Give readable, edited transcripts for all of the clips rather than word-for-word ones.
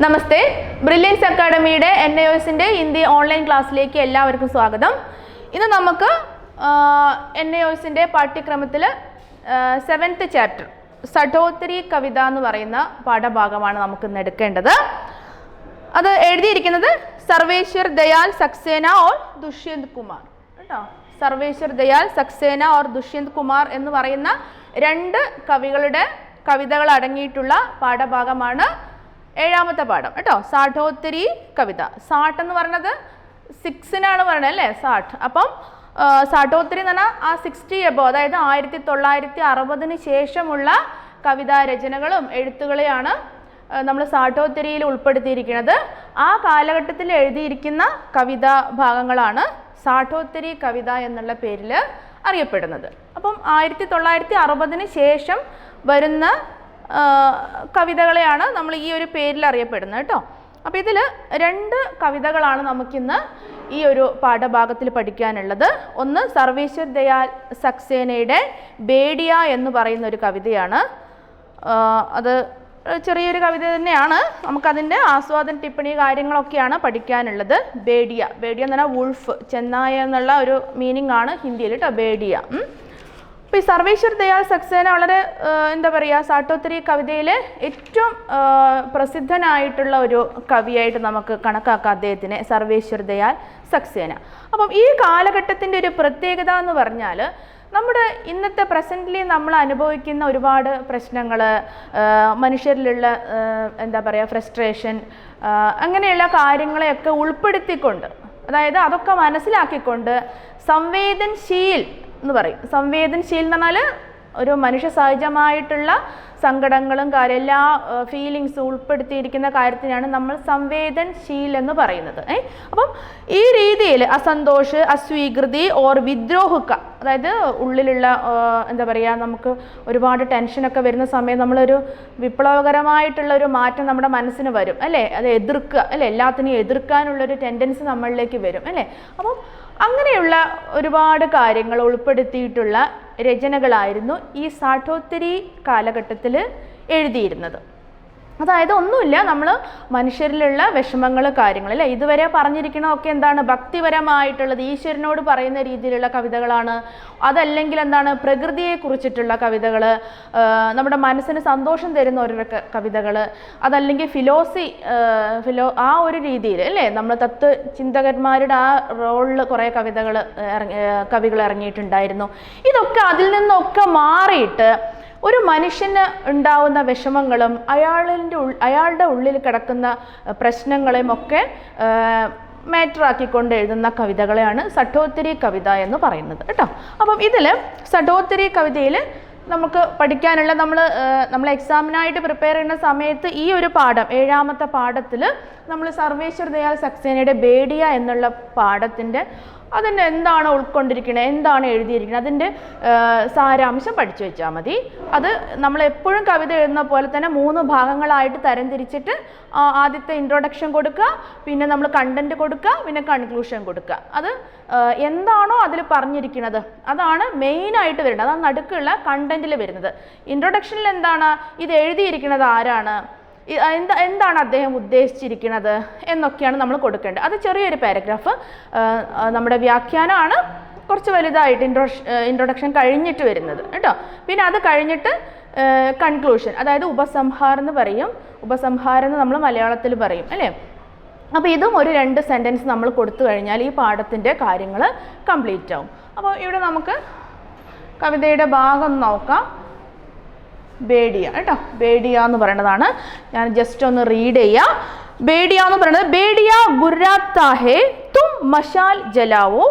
നമസ്തേ, brilliance അക്കാഡമിയുടെ NIOSന്റെ Hindi online ക്ലാസ്സിലേക്ക് എല്ലാവർക്കും സ്വാഗതം. ഇന്ന് നമുക്ക് NIOSന്റെ പാഠ്യക്രമത്തിൽ 7th ചാപ്റ്റർ സഠോത്തരി കവിത എന്ന് പറയുന്ന പാഠഭാഗമാണ് നമുക്ക് ഇന്ന് എടുക്കേണ്ടത്. അത് എഴുതിയിരിക്കുന്നത് സർവേശ്വർ ദയാൽ സക്സേന ഓർ ദുഷ്യന്ത് കുമാർ കേട്ടോ. സർവേശ്വർ ദയാൽ സക്സേന ഓർ ദുഷ്യന്ത് കുമാർ എന്ന് പറയുന്ന രണ്ട് കവികളുടെ കവിതകൾ അടങ്ങിയിട്ടുള്ള പാഠഭാഗമാണ് ഏഴാമത്തെ പാഠം കേട്ടോ. സാഠോത്തരി കവിത. സാട്ട് എന്ന് പറഞ്ഞത് 6 പറയണത് അല്ലേ, സാട്ട്. അപ്പം സാഠോത്തരി എന്ന് പറഞ്ഞാൽ ആ 60 എബോ, അതായത് 1960 ശേഷമുള്ള കവിതാ രചനകളും എഴുത്തുകളെയാണ് നമ്മൾ സാഠോത്തരിയിൽ ഉൾപ്പെടുത്തിയിരിക്കുന്നത്. ആ കാലഘട്ടത്തിൽ എഴുതിയിരിക്കുന്ന കവിതാ ഭാഗങ്ങളാണ് സാഠോത്തരി കവിത എന്നുള്ള പേരിൽ അറിയപ്പെടുന്നത്. അപ്പം 1960 ശേഷം വരുന്ന കവിതകളെയാണ് നമ്മൾ ഈ ഒരു പേരിൽ അറിയപ്പെടുന്നത് കേട്ടോ. അപ്പോൾ ഇതിൽ 2 കവിതകളാണ് നമുക്കിന്ന് ഈ ഒരു പാഠഭാഗത്തിൽ പഠിക്കാനുള്ളത്. ഒന്ന് സർവേശ്വർ ദയാൽ സക്സേനയുടെ ബേഡിയ എന്ന് പറയുന്ന ഒരു കവിതയാണ്. അത് ചെറിയൊരു കവിത തന്നെയാണ്. നമുക്കതിൻ്റെ ആസ്വാദന ടിപ്പണി കാര്യങ്ങളൊക്കെയാണ് പഠിക്കാനുള്ളത്. ബേഡിയ എന്ന് പറഞ്ഞാൽ വുൾഫ്, ചെന്നായ എന്നുള്ള ഒരു മീനിങ് ആണ് ഹിന്ദിയിൽ കേട്ടോ, ബേഡിയ. അപ്പോൾ ഈ സർവേശ്വർ ദയാൽ സക്സേന വളരെ എന്താ പറയുക, സാഠോത്തരി കവിതയിലെ ഏറ്റവും പ്രസിദ്ധനായിട്ടുള്ള ഒരു കവിയായിട്ട് നമുക്ക് കണക്കാക്കാം അദ്ദേഹത്തിനെ, സർവേശ്വർ ദയാൽ സക്സേന. അപ്പം ഈ കാലഘട്ടത്തിൻ്റെ ഒരു പ്രത്യേകത എന്ന് പറഞ്ഞാൽ നമ്മുടെ ഇന്നത്തെ പ്രസൻ്റ്ലി നമ്മൾ അനുഭവിക്കുന്ന ഒരുപാട് പ്രശ്നങ്ങൾ, മനുഷ്യരിലുള്ള എന്താ പറയുക ഫ്രസ്ട്രേഷൻ, അങ്ങനെയുള്ള കാര്യങ്ങളെയൊക്കെ ഉൾപ്പെടുത്തിക്കൊണ്ട്, അതായത് അതൊക്കെ മനസ്സിലാക്കിക്കൊണ്ട് സംവേദൻശീൽ എന്ന് പറയും. സംവേദൻശീൽ എന്ന് പറഞ്ഞാൽ ഒരു മനുഷ്യ സഹജമായിട്ടുള്ള സങ്കടങ്ങളും എല്ലാ ഫീലിങ്സും ഉൾപ്പെടുത്തിയിരിക്കുന്ന കാര്യത്തിനാണ് നമ്മൾ സംവേദൻശീൽ എന്ന് പറയുന്നത്. അപ്പം ഈ രീതിയിൽ അസന്തോഷ്, അസ്വീകൃതി ഓർ വിദ്രോഹുക്ക, അതായത് ഉള്ളിലുള്ള എന്താ പറയുക, നമുക്ക് ഒരുപാട് ടെൻഷനൊക്കെ വരുന്ന സമയം നമ്മളൊരു വിപ്ലവകരമായിട്ടുള്ള ഒരു മാറ്റം നമ്മുടെ മനസ്സിന് വരും അല്ലേ, അത് എതിർക്കുക അല്ലേ, എല്ലാത്തിനെയും എതിർക്കാനുള്ളൊരു ടെൻഡൻസി നമ്മളിലേക്ക് വരും അല്ലേ. അപ്പം അങ്ങനെയുള്ള ഒരുപാട് കാര്യങ്ങൾ ഉൾപ്പെടുത്തിയിട്ടുള്ള രചനകളായിരുന്നു ഈ സാഠോത്തരി കാലഘട്ടത്തിൽ എഴുതിയിരുന്നത്. അതായത് ഒന്നുമില്ല, നമ്മൾ മനുഷ്യരിലുള്ള വിഷമങ്ങൾ, കാര്യങ്ങൾ അല്ലേ, ഇതുവരെ പറഞ്ഞിരിക്കണമൊക്കെ എന്താണ്, ഭക്തിപരമായിട്ടുള്ളത്, ഈശ്വരനോട് പറയുന്ന രീതിയിലുള്ള കവിതകളാണ്. അതല്ലെങ്കിൽ എന്താണ്, പ്രകൃതിയെ കുറിച്ചിട്ടുള്ള കവിതകൾ, നമ്മുടെ മനസ്സിന് സന്തോഷം തരുന്ന ഓരോ കവിതകൾ, അതല്ലെങ്കിൽ ആ ഒരു രീതിയിൽ അല്ലേ, നമ്മൾ ചിന്തകന്മാരുടെ ആ റോളിൽ കുറേ കവികൾ ഇറങ്ങിയിട്ടുണ്ടായിരുന്നു. ഇതൊക്കെ അതിൽ നിന്നൊക്കെ മാറിയിട്ട് ഒരു മനുഷ്യന് ഉണ്ടാവുന്ന വിഷമങ്ങളും അയാളുടെ ഉള്ളിൽ കിടക്കുന്ന പ്രശ്നങ്ങളെയും ഒക്കെ മാറ്ററാക്കിക്കൊണ്ട് എഴുതുന്ന കവിതകളെയാണ് സഠോത്തരി കവിത എന്ന് പറയുന്നത് കേട്ടോ. അപ്പം ഇതിൽ സഠോത്തരി കവിതയിൽ നമുക്ക് പഠിക്കാനുള്ള, നമ്മൾ എക്സാമിനായിട്ട് പ്രിപ്പയർ ചെയ്യുന്ന സമയത്ത് ഈ ഒരു പാഠം, ഏഴാമത്തെ പാഠത്തിൽ നമ്മൾ സർവേശ്വർ ദയാൽ സക്സേനയുടെ ബേഡിയ എന്നുള്ള പാഠത്തിൻ്റെ അതിൻ്റെ എന്താണ് ഉൾക്കൊണ്ടിരിക്കുന്നത്, എന്താണ് എഴുതിയിരിക്കുന്നത്, അതിൻ്റെ സാരാംശം പഠിച്ചു വെച്ചാൽ മതി. അത് നമ്മളെപ്പോഴും കവിത എഴുതുന്ന പോലെ തന്നെ 3 ഭാഗങ്ങളായിട്ട് തരംതിരിച്ചിട്ട് ആദ്യത്തെ ഇൻട്രൊഡക്ഷൻ കൊടുക്കുക, പിന്നെ നമ്മൾ കണ്ടൻറ്റ് കൊടുക്കുക, പിന്നെ കൺക്ലൂഷൻ കൊടുക്കുക. അത് എന്താണോ അതിൽ പറഞ്ഞിരിക്കുന്നത് അതാണ് മെയിനായിട്ട് വരുന്നത്, അതാണ് നടുക്കുള്ള കണ്ടൻറ്റിൽ വരുന്നത്. ഇൻട്രൊഡക്ഷനിൽ എന്താണ്, ഇത് എഴുതിയിരിക്കുന്നത് ആരാണ്, എന്താണ് അദ്ദേഹം ഉദ്ദേശിച്ചിരിക്കുന്നത് എന്നൊക്കെയാണ് നമ്മൾ കൊടുക്കേണ്ടത്. അത് ചെറിയൊരു പാരഗ്രാഫ്. നമ്മുടെ വ്യാഖ്യാനമാണ് കുറച്ച് വലുതായിട്ട് ഇൻട്രൊഡക്ഷൻ കഴിഞ്ഞിട്ട് വരുന്നത് കേട്ടോ. പിന്നെ അത് കഴിഞ്ഞിട്ട് കൺക്ലൂഷൻ, അതായത് ഉപസംഹാരം എന്ന് പറയും. ഉപസംഹാരം എന്ന് നമ്മൾ മലയാളത്തിൽ പറയും അല്ലേ. അപ്പോൾ ഇതും ഒരു 2 സെൻറ്റൻസ് നമ്മൾ കൊടുത്തു കഴിഞ്ഞാൽ ഈ പാഠത്തിൻ്റെ കാര്യങ്ങൾ കംപ്ലീറ്റ് ആവും. അപ്പോൾ ഇവിടെ നമുക്ക് കവിതയുടെ ഭാഗം നോക്കാം. ബേഡിയ കേട്ടോ, ബേഡിയ എന്ന് പറയുന്നതാണ്. ഞാൻ ജസ്റ്റ് ഒന്ന് റീഡ് ചെയ്യാം. ബേഡിയ എന്ന് പറയുന്നത്, ബേഡിയ ഗുർരാത്താ ഹേ തും മശാൽ ജലാവോ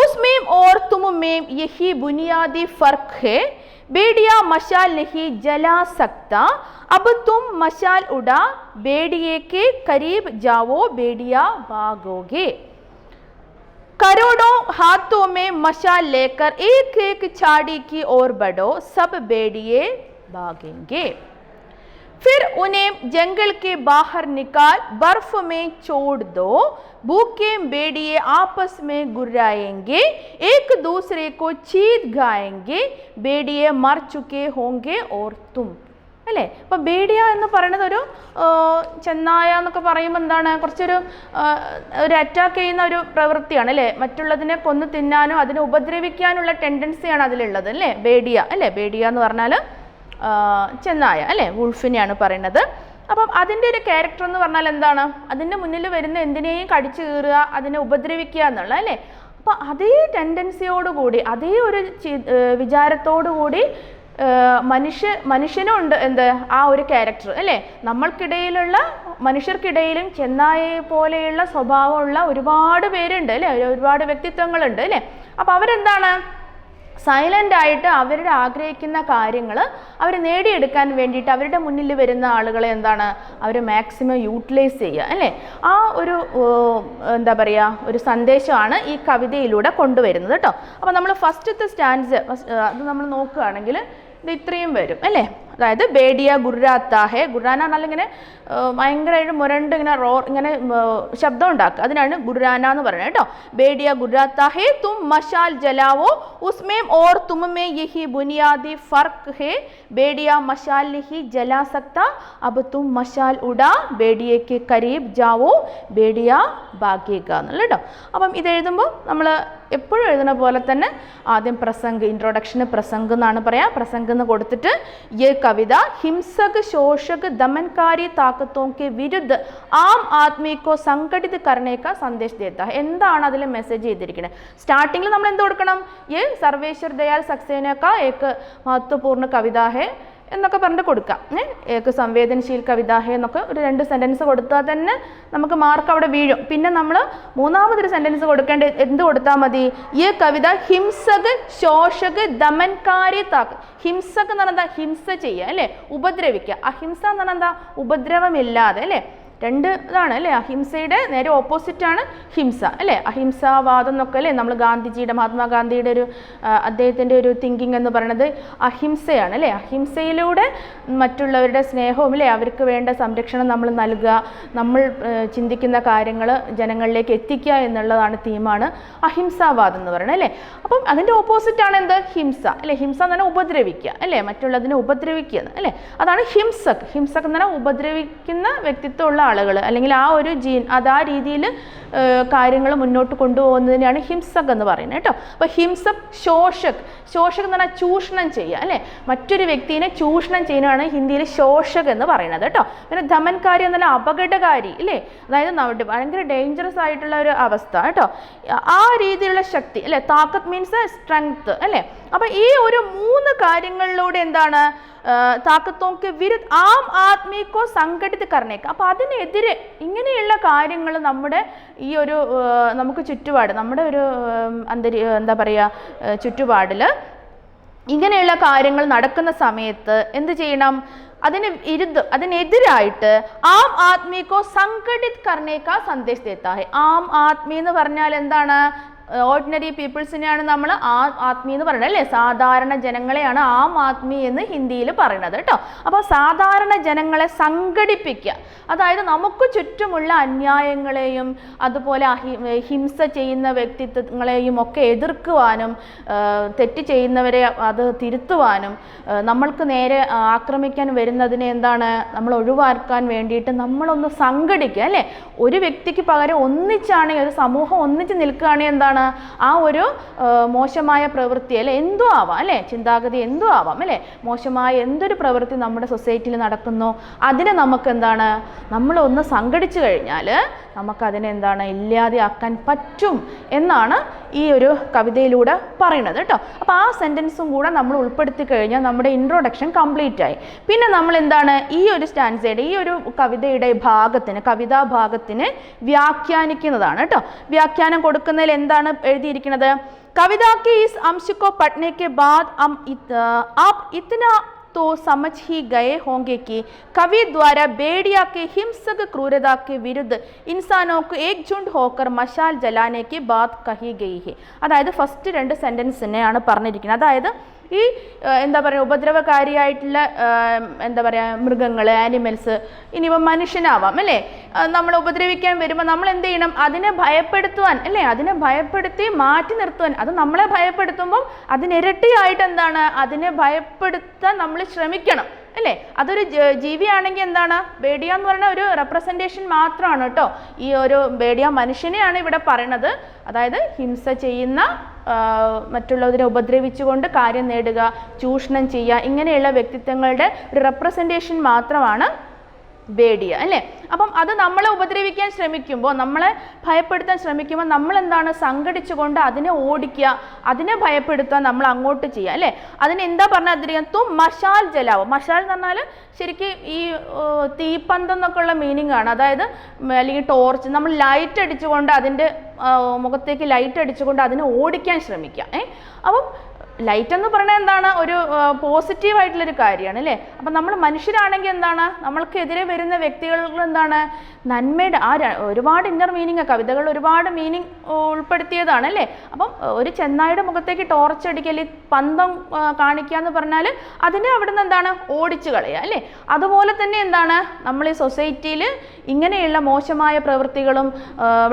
ഉസ്മേം ഓർ തും മേം യഹി ബുനിയാദി ഫർക്ക് ഹേ बेडिया मशाल नहीं जला सकता अब तुम मशाल उड़ा बेडिये के करीब जाओ बेडिया भागोगे करोड़ों हाथों में मशाल लेकर एक एक छाड़ी की ओर बढ़ो सब बेडिये भागेंगे फिर उन्हें जंगल के बाहर निकाल बर्फ में छोड़ दो भूखे बेड़िए आपस में गुर्राएंगे एक दूसरे को चीख गाएंगे बेड़िए मर चुके होंगे और तुम അല്ലേ? അപ്പോൾ ബേഡിയ എന്ന് പറയുന്നത് ഒരു ചെന്നായ എന്നൊക്കെ പറയുമ്പോൾ എന്താണ്, കുറച്ചൊരു ഒരു അറ്റാക്ക് ചെയ്യുന്ന ഒരു പ്രവൃത്തിയാണ് അല്ലേ? മറ്റുള്ളതിനെ കൊന്നു തിന്നാനോ അതിനെ ഉപദ്രവിക്കാനുള്ള ടെൻഡൻസിയാണ് അതിലുള്ളത് അല്ലേ? ബേഡിയ അല്ലേ? ബേഡിയ എന്ന് പറഞ്ഞാൽ ചെന്നായ അല്ലേ? വുൾഫിനെയാണ് പറയുന്നത്. അപ്പം അതിൻ്റെ ഒരു ക്യാരക്ടർ എന്ന് പറഞ്ഞാൽ എന്താണ്, അതിൻ്റെ മുന്നിൽ വരുന്ന എന്തിനേയും കടിച്ചു കീറുക, അതിനെ ഉപദ്രവിക്കുക എന്നുള്ള അല്ലേ? അപ്പോൾ അതേ ടെൻഡൻസിയോടുകൂടി, അതേ ഒരു വിചാരത്തോടു കൂടി മനുഷ്യനും ഉണ്ട് എന്ത്, ആ ഒരു ക്യാരക്ടർ അല്ലേ? നമ്മൾക്കിടയിലുള്ള മനുഷ്യർക്കിടയിലും ചെന്നായയെ പോലെയുള്ള സ്വഭാവമുള്ള ഒരുപാട് പേരുണ്ട് അല്ലേ? ഒരുപാട് വ്യക്തിത്വങ്ങളുണ്ട് അല്ലേ? അപ്പോൾ അവരെന്താണ്, സൈലൻ്റ് ആയിട്ട് അവരുടെ ആഗ്രഹിക്കുന്ന കാര്യങ്ങൾ അവർ നേടിയെടുക്കാൻ വേണ്ടിയിട്ട് അവരുടെ മുന്നിൽ വരുന്ന ആളുകളെ എന്താണ്, അവർ മാക്സിമം യൂട്ടിലൈസ് ചെയ്യുക അല്ലേ? ആ ഒരു എന്താ പറയുക, ഒരു സന്ദേശമാണ് ഈ കവിതയിലൂടെ കൊണ്ടുവരുന്നത് കേട്ടോ. അപ്പോൾ നമ്മൾ ഫസ്റ്റത്തെ സ്റ്റാൻസ് അത് നമ്മൾ നോക്കുകയാണെങ്കിൽ ഇത് ഇത്രയും വരും അല്ലേ? അതായത് ബേഡിയ ഗുർരാത്ത ഹേ, ഗുർരാന എന്നാൽ ഇങ്ങനെ ഭയങ്കരമായിട്ട് മുരണ്ട് ഇങ്ങനെ ഇങ്ങനെ ശബ്ദം ഉണ്ടാക്കുക, അതിനാണ് ഗുർരാന എന്ന് പറയുന്നത് കേട്ടോ. ബേഡിയ ഗുർരാത്ത ഹേ തും മശാൽ ജലാവോ ഉസ്മേം ഓർ തുമ്മേ യഹി ബുനിയാദി ഫർക്ക് ഹേ, ബേഡിയ മശാൽ നിഹി ജലാ സക്ത അബ് തും മശാൽ ഉഡാ, ബേഡിയയ്ക്ക് കരീബ് ജാവോ ബേഡിയ ഭാഗ്യേക എന്നുള്ള കേട്ടോ. അപ്പം ഇത് എഴുതുമ്പോൾ നമ്മൾ എപ്പോഴും എഴുതുന്ന പോലെ തന്നെ ആദ്യം പ്രസംഗ്, ഇൻട്രൊഡക്ഷന് പ്രസംഗ് എന്നാണ് പറയാം. പ്രസംഗ് എന്ന് കൊടുത്തിട്ട് ये कविता हिंसक शोषक दमनकारी ताकतों के विरुद्ध आम आदमी को संगठित करने का संदेश देता है. എന്താണ് അതിൽ മെസ്സേജ് ചെയ്തിരിക്കുന്നത്? സ്റ്റാർട്ടിങ്ങിൽ നമ്മൾ എന്ത് കൊടുക്കണം? ये സർവേശ്വർ ദയാൽ സക്സേന का एक महत्वपूर्ण कविता है എന്നൊക്കെ പറഞ്ഞിട്ട് കൊടുക്കാം. ഏക സംവേദനശീൽ കവിത ഹേ എന്നൊക്കെ ഒരു 2 സെൻറ്റൻസ് കൊടുത്താൽ തന്നെ നമുക്ക് മാർക്ക് അവിടെ വീഴും. പിന്നെ നമ്മൾ മൂന്നാമതൊരു സെൻറ്റൻസ് കൊടുക്കേണ്ട എന്ത് കൊടുത്താൽ മതി? ഈ കവിത ഹിംസക് ശോഷക് ദമൻകാരി താക്ക്. ഹിംസക് എന്ന് പറഞ്ഞാൽ എന്താ? ഹിംസ ചെയ്യുക അല്ലേ? ഉപദ്രവിക്കുക. അഹിംസ എന്ന് പറഞ്ഞാൽ എന്താ? ഉപദ്രവമില്ലാതെ അല്ലേ? രണ്ട് ഇതാണ് അല്ലേ? അഹിംസയുടെ നേരെ ഓപ്പോസിറ്റാണ് ഹിംസ അല്ലേ? അഹിംസാവാദം എന്നൊക്കെ അല്ലേ നമ്മൾ ഗാന്ധിജിയുടെ, മഹാത്മാഗാന്ധിയുടെ ഒരു അദ്ദേഹത്തിൻ്റെ ഒരു തിങ്കിങ് എന്ന് പറയുന്നത് അഹിംസയാണ് അല്ലേ? അഹിംസയിലൂടെ മറ്റുള്ളവരുടെ സ്നേഹവും അല്ലേ, അവർക്ക് വേണ്ട സംരക്ഷണം നമ്മൾ നൽകുക, നമ്മൾ ചിന്തിക്കുന്ന കാര്യങ്ങൾ ജനങ്ങളിലേക്ക് എത്തിക്കുക എന്നുള്ളതാണ് തീമാണ് അഹിംസാവാദം എന്ന് പറയുന്നത് അല്ലേ? അപ്പം അതിൻ്റെ ഓപ്പോസിറ്റാണ് എന്ത്? ഹിംസ അല്ലേ? ഹിംസ എന്ന് പറഞ്ഞാൽ ഉപദ്രവിക്കുക അല്ലേ? മറ്റുള്ളതിനെ ഉപദ്രവിക്കുക അല്ലേ? അതാണ് ഹിംസക്. ഹിംസക് എന്ന് പറഞ്ഞാൽ ഉപദ്രവിക്കുന്ന വ്യക്തിത്വമുള്ള ആളുകൾ, അല്ലെങ്കിൽ ആ ഒരു ജീൻ അത് ആ രീതിയിൽ കാര്യങ്ങൾ മുന്നോട്ട് കൊണ്ടുപോകുന്നതിനാണ് ഹിംസക് എന്ന് പറയുന്നത് കേട്ടോ. അപ്പോൾ ഹിംസക് ശോഷക്, ശോഷക് എന്ന് പറഞ്ഞാൽ ചൂഷണം ചെയ്യുക അല്ലേ? മറ്റൊരു വ്യക്തിനെ ചൂഷണം ചെയ്യുന്നതാണ് ഹിന്ദിയിൽ ശോഷക് എന്ന് പറയുന്നത് കേട്ടോ. പിന്നെ ദമൻകാരി എന്നാൽ അപകടകാരി അല്ലേ? അതായത് ഭയങ്കര ഡേഞ്ചറസ് ആയിട്ടുള്ള ഒരു അവസ്ഥ കേട്ടോ. ആ രീതിയിലുള്ള ശക്തി അല്ലേ? താക്കത്ത് മീൻസ് സ്ട്രെങ്ത് അല്ലേ? അപ്പം ഈ ഒരു 3 കാര്യങ്ങളിലൂടെ എന്താണ് താക്കത്തോക്ക് വിരുദ്ധ ആം ആദ്മിക്കോ സംഘടിത കർണേക്ക. അപ്പം അതിനെതിരെ ഇങ്ങനെയുള്ള കാര്യങ്ങൾ നമ്മുടെ ഈ ഒരു നമുക്ക് ചുറ്റുപാട്, നമ്മുടെ ഒരു എന്താ പറയുക ചുറ്റുപാടിൽ ഇങ്ങനെയുള്ള കാര്യങ്ങൾ നടക്കുന്ന സമയത്ത് എന്ത് ചെയ്യണം? അതിനെതിരായിട്ട് ആം ആദ്മിക്കോ സംഘടിത് കർണേക്ക സന്ദേശ് ദേത്താ ഹെ. ആം ആദ്മി എന്ന് പറഞ്ഞാൽ എന്താണ്? ഓർഡിനറി പീപ്പിൾസിനെയാണ് നമ്മൾ ആത്മീ എന്ന് പറയുന്നത് അല്ലേ? സാധാരണ ജനങ്ങളെയാണ് ആം ആദ്മി എന്ന് ഹിന്ദിയിൽ പറയുന്നത് കേട്ടോ. അപ്പോൾ സാധാരണ ജനങ്ങളെ സംഘടിപ്പിക്കുക, അതായത് നമുക്ക് ചുറ്റുമുള്ള അന്യായങ്ങളെയും അതുപോലെ ഹിംസ ചെയ്യുന്ന വ്യക്തിത്വങ്ങളെയും ഒക്കെ എതിർക്കുവാനും തെറ്റ് ചെയ്യുന്നവരെ അത് തിരുത്തുവാനും നമ്മൾക്ക് നേരെ ആക്രമിക്കാൻ വരുന്നതിനെ എന്താണ് നമ്മൾ ഒഴിവാക്കാൻ വേണ്ടിയിട്ട് നമ്മളൊന്ന് സംഘടിക്കുക അല്ലേ? ഒരു വ്യക്തിക്ക് പകരം ഒന്നിച്ചാണെങ്കിൽ, ഒരു സമൂഹം ഒന്നിച്ച് നിൽക്കുകയാണെങ്കിൽ എന്താണ് ആ ഒരു മോശമായ പ്രവൃത്തി അല്ലെ എന്തോ ആവാം അല്ലേ? ചിന്താഗതി എന്തോ ആവാം അല്ലേ? മോശമായ എന്തൊരു പ്രവൃത്തി നമ്മുടെ സൊസൈറ്റിയിൽ നടക്കുന്നോ അതിനെ നമുക്ക് എന്താണ് നമ്മളൊന്ന് സംഘടിച്ചു കഴിഞ്ഞാൽ നമുക്കതിനെ എന്താണ് ഇല്ലാതെയാക്കാൻ പറ്റും എന്നാണ് ഈ ഒരു കവിതയിലൂടെ പറയുന്നത് കേട്ടോ. അപ്പോൾ ആ സെൻറ്റൻസും കൂടെ നമ്മൾ ഉൾപ്പെടുത്തി കഴിഞ്ഞാൽ നമ്മുടെ ഇൻട്രൊഡക്ഷൻ കംപ്ലീറ്റ് ആയി. പിന്നെ നമ്മൾ എന്താണ് ഈ ഒരു സ്റ്റാൻസയുടെ, ഈ ഒരു കവിതയുടെ ഭാഗത്തിന്, കവിതാഭാഗത്തിന് വ്യാഖ്യാനിക്കുന്നതാണ് കേട്ടോ. വ്യാഖ്യാനം കൊടുക്കുന്നതിൽ എന്താണ് എഴുതിയിരിക്കുന്നത്? कविता के इस अंश को पढ़ने के बाद आप इतना तो समझ ही गए होंगे कि कवि द्वारा बेड़िया के हिंसक क्रूरता के विरुद्ध इंसानों को एकजुट होकर मशाल जलाने की बात कही गई है. അതായത് ഫസ്റ്റ് 2 സെൻറ്റൻസിനെയാണ് പറഞ്ഞിരിക്കുന്നത്. അതായത് ഈ എന്താ പറയുക ഉപദ്രവകാരിയായിട്ടുള്ള എന്താ പറയുക മൃഗങ്ങൾ, ആനിമൽസ്, ഇനിയിപ്പോൾ മനുഷ്യനാവാം അല്ലേ, നമ്മൾ ഉപദ്രവിക്കാൻ വരുമ്പോൾ നമ്മൾ എന്ത് ചെയ്യണം? അതിനെ ഭയപ്പെടുത്തുവാൻ അല്ലേ? അതിനെ ഭയപ്പെടുത്തി മാറ്റി നിർത്തുവാൻ. അത് നമ്മളെ ഭയപ്പെടുത്തുമ്പം അതിനിരട്ടിയായിട്ട് എന്താണ് അതിനെ ഭയപ്പെടുത്താൻ നമ്മൾ ശ്രമിക്കണം അല്ലേ? അതൊരു ജീവിയാണെങ്കിൽ എന്താണ്, ബേഡിയ എന്ന് പറയുന്ന ഒരു റെപ്രസെൻറ്റേഷൻ മാത്രമാണ് കേട്ടോ. ഈ ഒരു ബേഡിയ മനുഷ്യനെയാണ് ഇവിടെ പറയണത്. അതായത് ഹിംസ ചെയ്യുന്ന, മറ്റുള്ളവരെ ഉപദ്രവിച്ചുകൊണ്ട് കാര്യം നേടുക, ചൂഷണം ചെയ്യുക, ഇങ്ങനെയുള്ള വ്യക്തിത്വങ്ങളുടെ ഒരു റെപ്രസെൻറ്റേഷൻ മാത്രമാണ് ബേഡിയ, അല്ലേ? അപ്പം അത് നമ്മളെ ഉപദ്രവിക്കാൻ ശ്രമിക്കുമ്പോൾ, നമ്മളെ ഭയപ്പെടുത്താൻ ശ്രമിക്കുമ്പോൾ നമ്മൾ എന്താണ്, സംഘടിച്ചുകൊണ്ട് അതിനെ ഓടിക്കുക, അതിനെ ഭയപ്പെടുത്താൻ നമ്മൾ അങ്ങോട്ട് ചെയ്യുക, അല്ലേ? അതിന് എന്താ പറഞ്ഞാൽ തും മഷാൽ ജലാവോ. മഷാൽ എന്ന് പറഞ്ഞാൽ ശരിക്കും ഈ തീപ്പന്തം എന്നൊക്കെ ഉള്ള മീനിങ് ആണ്. അതായത് അല്ലെങ്കിൽ ടോർച്ച്, നമ്മൾ ലൈറ്റ് അടിച്ചുകൊണ്ട് അതിൻ്റെ മുഖത്തേക്ക് ലൈറ്റ് അടിച്ചുകൊണ്ട് അതിനെ ഓടിക്കാൻ ശ്രമിക്കുക. അപ്പം ലൈറ്റ് എന്ന് പറയുന്നത് എന്താണ്, ഒരു പോസിറ്റീവായിട്ടുള്ളൊരു കാര്യമാണ്, അല്ലേ? അപ്പം നമ്മൾ മനുഷ്യരാണെങ്കിൽ എന്താണ്, നമ്മൾക്കെതിരെ വരുന്ന വ്യക്തികൾ എന്താണ്, നന്മയുടെ ഒരുപാട് ഇന്നർ മീനിങ്, കവിതകൾ ഒരുപാട് മീനിങ് ഉൾപ്പെടുത്തിയതാണ്, അല്ലേ? അപ്പം ഒരു ചെന്നായുടെ മുഖത്തേക്ക് ടോർച്ച് അടിക്കുക, അല്ലെങ്കിൽ പന്തം കാണിക്കുക എന്ന് പറഞ്ഞാൽ അതിനെ അവിടെ നിന്ന് എന്താണ്, ഓടിച്ചു കളയുക, അല്ലേ? അതുപോലെ തന്നെ എന്താണ്, നമ്മൾ ഈ സൊസൈറ്റിയിൽ ഇങ്ങനെയുള്ള മോശമായ പ്രവൃത്തികളും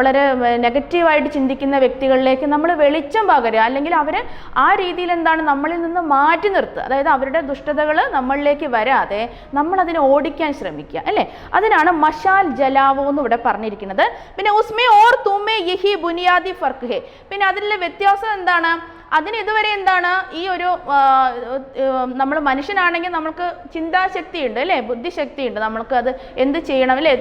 വളരെ നെഗറ്റീവായിട്ട് ചിന്തിക്കുന്ന വ്യക്തികളിലേക്ക് നമ്മൾ വെളിച്ചം പകരുക, അല്ലെങ്കിൽ അവരെ ആ രീതിയിൽ എന്താണ്, നമ്മളിൽ നിന്ന് മാറ്റി നിർത്തുക. അതായത് അവരുടെ ദുഷ്ടതകൾ നമ്മളിലേക്ക് വരാതെ നമ്മൾ അതിനെ ഓടിക്കാൻ ശ്രമിക്കുക, അല്ലേ? അതിനാണ് മഷാൽ ജലാവോ എന്ന് ഇവിടെ പറഞ്ഞിരിക്കുന്നത്. പിന്നെ ഉസ്മേ ഓർ തുമേ യഹി ബുനിയാദി ഫർക്ക് ഹേ. പിന്നെ അതിലെ വ്യത്യാസം എന്താണ്, അതിന് ഇതുവരെ എന്താണ്, ഈ ഒരു നമ്മൾ മനുഷ്യനാണെങ്കിൽ നമുക്ക് ചിന്താശക്തി ഉണ്ട്, അല്ലേ? ബുദ്ധിശക്തി ഉണ്ട്, നമ്മൾക്ക് അത് എന്ത് ചെയ്യണം, അല്ലേ?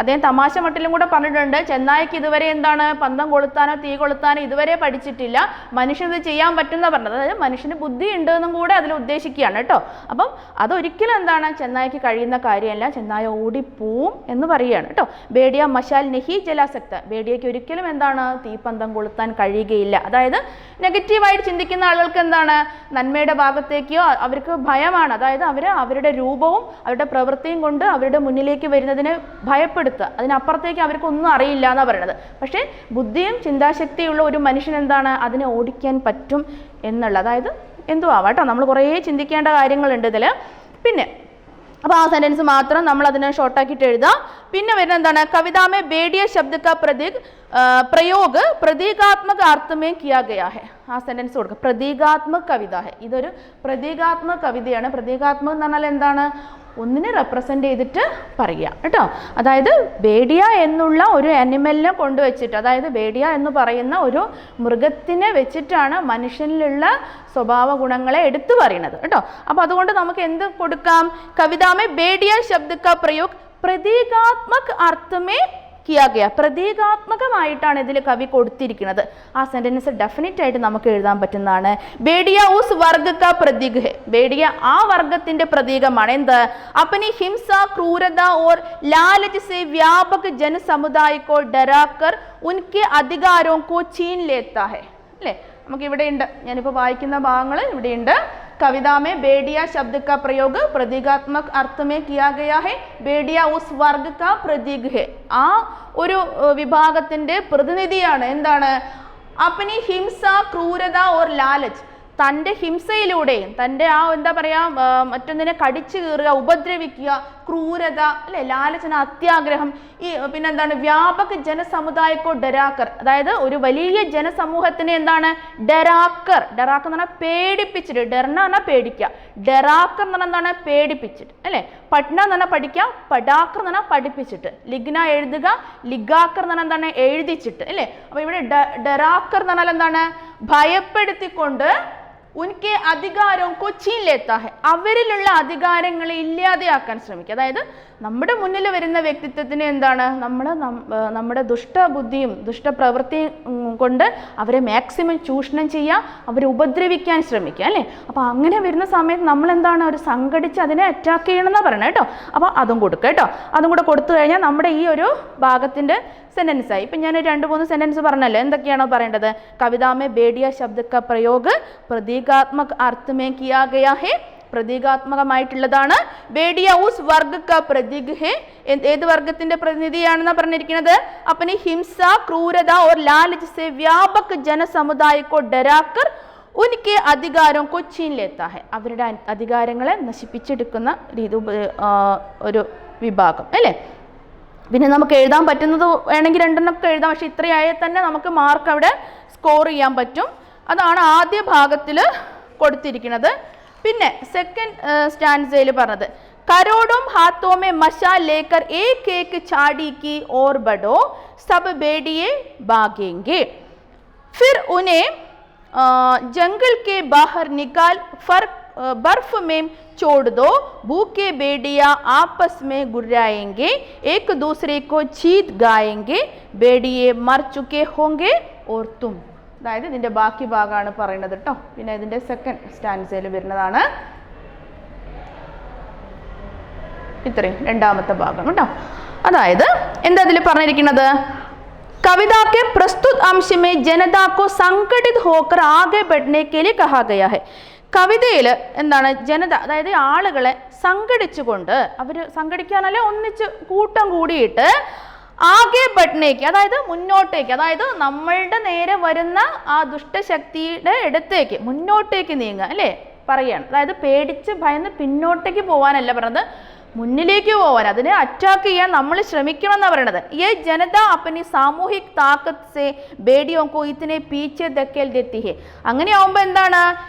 അദ്ദേഹം തമാശ മട്ടിലും കൂടെ പറഞ്ഞിട്ടുണ്ട്, ചെന്നായ്ക്ക് ഇതുവരെ എന്താണ്, പന്തം കൊളുത്താനോ തീ കൊളുത്താനോ ഇതുവരെ പഠിച്ചിട്ടില്ല, മനുഷ്യന് ഇത് ചെയ്യാൻ പറ്റുന്ന പറഞ്ഞത്. അതായത് മനുഷ്യന് ബുദ്ധി ഉണ്ട് എന്നും കൂടെ അതിൽ ഉദ്ദേശിക്കുകയാണ് കേട്ടോ. അപ്പം അതൊരിക്കലും എന്താണ്, ചെന്നായ്ക്ക് കഴിയുന്ന കാര്യമല്ല, ചെന്നായ ഓടിപ്പോവും എന്ന് പറയുകയാണ് കേട്ടോ. ബേഡിയ മഷാൽ നെഹി ജലാസക്ത. ബേഡിയയ്ക്ക് ഒരിക്കലും എന്താണ്, തീപ്പന്തം കൊളുത്താൻ കഴിയുകയില്ല. അതായത് നെഗറ്റീവ് ചിന്തിക്കുന്ന ആളുകൾക്ക് എന്താണ്, നന്മയുടെ ഭാഗത്തേക്കോ അവർക്ക് ഭയമാണ്. അതായത് അവരുടെ രൂപവും അവരുടെ പ്രവൃത്തിയും കൊണ്ട് അവരുടെ മുന്നിലേക്ക് വരുന്നതിനെ ഭയപ്പെടുത്തുക, അതിനപ്പുറത്തേക്ക് അവർക്കൊന്നും അറിയില്ല എന്നാണ് പറയുന്നത്. പക്ഷേ ബുദ്ധിയും ചിന്താശക്തിയുള്ള ഒരു മനുഷ്യൻ എന്താണ്, അതിനെ ഓടിക്കാൻ പറ്റും എന്നുള്ള, അതായത് എന്തോ ആവാട്ടോ, നമ്മൾ കുറേ ചിന്തിക്കേണ്ട കാര്യങ്ങളുണ്ട് ഇതിൽ. പിന്നെ അപ്പോൾ ആ സെൻറ്റൻസ് മാത്രം നമ്മൾ അതിനെ ഷോർട്ടാക്കിയിട്ട് എഴുതാം. പിന്നെ വരുന്നത് എന്താണ്, കവിതാമേ ബേഡിയ ശബ്ദ കാ പ്രयोग प्रतीकात्मक अर्थ में किया गया है. ആ സെന്റൻസ് കൊടുക്കുക, പ്രതീകാത്മക കവിത ഹെ. ഇതൊരു പ്രതീകാത്മക കവിതയാണ്. പ്രതീകാത്മകം എന്ന് പറഞ്ഞാൽ എന്താണ്, ഒന്നിനെ റെപ്രസെൻ്റ് ചെയ്തിട്ട് പറയുക കേട്ടോ. അതായത് ബേഡിയ എന്നുള്ള ഒരു അനിമലിനെ കൊണ്ടുവച്ചിട്ട്, അതായത് ബേഡിയ എന്ന് പറയുന്ന ഒരു മൃഗത്തിനെ വെച്ചിട്ടാണ് മനുഷ്യനിലുള്ള സ്വഭാവ ഗുണങ്ങളെ എടുത്തു പറയുന്നത് കേട്ടോ. അപ്പോൾ അതുകൊണ്ട് നമുക്ക് എന്ത് കൊടുക്കാം, കവിതാമേ ബേഡിയ ശബ്ദ കാ പ്രयोग പ്രതീകാത്മക അർത്ഥമേ കിയാ ഗയാ. പ്രതീകാത്മകമായിട്ടാണ് ഇതിൽ കവി കൊടുത്തിരിക്കുന്നത്. ആ സെന്റൻസ് ഡെഫിനറ്റ് ആയിട്ട് നമുക്ക് എഴുതാൻ പറ്റുന്നതാണ്. ബേഡിയ ഉസ് വർഗ കാ പ്രതീക് ഹെ. ബേഡിയ ആ വർഗത്തിന്റെ പ്രതീകമാണ്. എന്ത്, അപ്പനി ഹിംസ ക്രൂരത ഓർ ലാലച്ച് സെ വ്യാപക ജനസമുദായ കോ ഡരാക്കർ ഉൻകെ അധികാരോ കോ ഛീൻ ലേത്താ ഹെ. അല്ലേ, നമുക്ക് ഇവിടെ ഉണ്ട്, ഞാനിപ്പോൾ വായിക്കുന്ന ഭാഗങ്ങൾ ഇവിടെയുണ്ട്. कविता में बेडिया शब्द का प्रयोग प्रतीकात्मक अर्थ में किया गया है. बेडिया उस वर्ग का प्रतीक है. ആ ഒരു വിഭാഗത്തിന്റെ പ്രതിനിധിയാണ്. എന്താണ്, अपनी हिंसा क्रूरता और लालच. തൻ്റെ ഹിംസയിലൂടെയും തൻ്റെ ആ എന്താ പറയുക, മറ്റൊന്നിനെ കടിച്ചു കീറുക, ഉപദ്രവിക്കുക, ക്രൂരത, അല്ലെ, ലാലചന, അത്യാഗ്രഹം, ഈ പിന്നെന്താണ്, വ്യാപക ജനസമുദായക്കോ ഡരാക്കർ. അതായത് ഒരു വലിയ ജനസമൂഹത്തിനെ എന്താണ്, ഡരാക്കർ. ഡറാക്കർ എന്ന് പറഞ്ഞാൽ പേടിപ്പിച്ചിട്ട്, ഡെർണ പറഞ്ഞാൽ പേടിക്കുക, ഡറാക്കർ എന്ന് പറഞ്ഞാൽ എന്താണ്, പേടിപ്പിച്ചിട്ട്, അല്ലേ. പഠന എന്ന് പറഞ്ഞാൽ പഠിക്കുക, പടാക്കർ എന്ന് പറഞ്ഞാൽ പഠിപ്പിച്ചിട്ട്, ലിഗ്ന എഴുതുക, ലിഗാക്കർ എന്ന് പറഞ്ഞാൽ എന്താണ്, എഴുതിച്ചിട്ട്, അല്ലേ. അപ്പോൾ ഇവിടെ ഡറാക്കർ എന്ന് പറഞ്ഞാൽ എന്താണ്, ഭയപ്പെടുത്തിക്കൊണ്ട് ഉൻകെ അധികാരവും കൊച്ചിൻ ലേത്താ ഹെ. അവരിലുള്ള അധികാരങ്ങളെ ഇല്ലാതെയാക്കാൻ ശ്രമിക്കുക. അതായത് നമ്മുടെ മുന്നിൽ വരുന്ന വ്യക്തിത്വത്തിന് എന്താണ്, നമ്മുടെ ദുഷ്ടബുദ്ധിയും ദുഷ്ടപ്രവൃത്തിയും കൊണ്ട് അവരെ മാക്സിമം ചൂഷണം ചെയ്യുക, അവരെ ഉപദ്രവിക്കാൻ ശ്രമിക്കുക, അല്ലേ. അപ്പോൾ അങ്ങനെ വരുന്ന സമയത്ത് നമ്മൾ എന്താണ്, ഒരു സംഘടിച്ച് അതിനെ അറ്റാക്ക് ചെയ്യണമെന്നാണ് പറയണത് കേട്ടോ. അപ്പോൾ അതും കൊടുക്കുക കേട്ടോ. അതും കൂടെ കൊടുത്തു കഴിഞ്ഞാൽ നമ്മുടെ ഈ ഒരു ഭാഗത്തിൻ്റെ സെൻറ്റൻസായി. ഇപ്പം ഞാൻ 2-3 സെൻറ്റൻസ് പറഞ്ഞല്ലോ, എന്തൊക്കെയാണോ പറയേണ്ടത്, കവിതാമേ ബേഡിയ ശബ്ദ കാ പ്രयोग പ്രതീകാത്മക അർത്ഥ മേ കിയാ ഗയാ ഹെ. പ്രതീകാത്മകമായിട്ടുള്ളതാണ്. ബേഡിയ ഉസ് വർഗ കാ പ്രതീക് ഹെ. ഏത് വർഗത്തിന്റെ പ്രതിനിധിയാണെന്ന് പറഞ്ഞിരിക്കുന്നത്, അപ്പനി ഹിംസ ക്രൂരത ഓർ ലാലച്ച് സെ വ്യാപക ജനസമുദായ കോ ഡരാക്കർ ഉൻകെ അധികാരം കോ ഛീൻ ലേത്താ ഹെ. അവരുടെ അധികാരങ്ങളെ നശിപ്പിച്ചെടുക്കുന്ന രീതി ഒരു വിഭാഗം, അല്ലേ. പിന്നെ നമുക്ക് എഴുതാൻ പറ്റുന്നത് വേണമെങ്കിൽ 2 എഴുതാം, പക്ഷെ ഇത്രയായാൽ തന്നെ നമുക്ക് മാർക്ക് അവിടെ സ്കോർ ചെയ്യാൻ പറ്റും. അതാണ് ആദ്യ ഭാഗത്തിൽ കൊടുത്തിരിക്കുന്നത്. പിന്നെ സെക്കൻഡ് സ്റ്റാൻസയിൽ പറഞ്ഞത് करोड़ों हाथों में मशाल लेकर एक एक झाड़ी की ओर बढ़ो, सब भेड़िए भागेंगे, फिर उन्हें जंगल के बाहर निकाल बर्फ में छोड़ दो, भूखे भेड़िया आपस में गुर्राएंगे, एक दूसरे को जीत गाएंगे, भेड़िए मर चुके होंगे और तुम. അതായത് ഇതിൻ്റെ ബാക്കി ഭാഗമാണ് പറയുന്നത് കേട്ടോ. പിന്നെ ഇതിൻ്റെ സെക്കൻഡ് സ്റ്റാൻസയിൽ വരുന്നതാണ് ഇത്രയും രണ്ടാമത്തെ ഭാഗം കേട്ടോ. അതായത് എന്താ ഇതിൽ പറഞ്ഞിരിക്കുന്നത്? कविता के प्रस्तुत अंश में जनता को संगठित होकर आगे बढ़ने के लिए कहा गया है. കവിതയിൽ എന്താണ് ജനത, അതായത് ആളുകളെ സംഘടിച്ചുകൊണ്ട്, അവർ സംഘടിക്കാനല്ലേ ഒന്നിച്ച് കൂട്ടം കൂടിയിട്ട് ആകെ ബഡ്നേക്ക്, അതായത് മുന്നോട്ടേക്ക്, അതായത് നമ്മളുടെ നേരെ വരുന്ന ആ ദുഷ്ടശക്തിയുടെ അടുത്തേക്ക് മുന്നോട്ടേക്ക് നീങ്ങുക അല്ലേ പറയാണ്. അതായത് പേടിച്ച് ഭയന്ന് പിന്നോട്ടേക്ക് പോകാനല്ല പറഞ്ഞത്, മുന്നിലേക്ക് പോകാൻ, അതിനെ അറ്റാക്ക് ചെയ്യാൻ നമ്മൾ ശ്രമിക്കണം എന്നാണ് പറയണത്. ये जनता अपनी सामूहिक ताकत से बेड़ियों को इतने पीछे धकेल देती है. അങ്ങനെ ആവുമ്പോൾ എന്താണ്,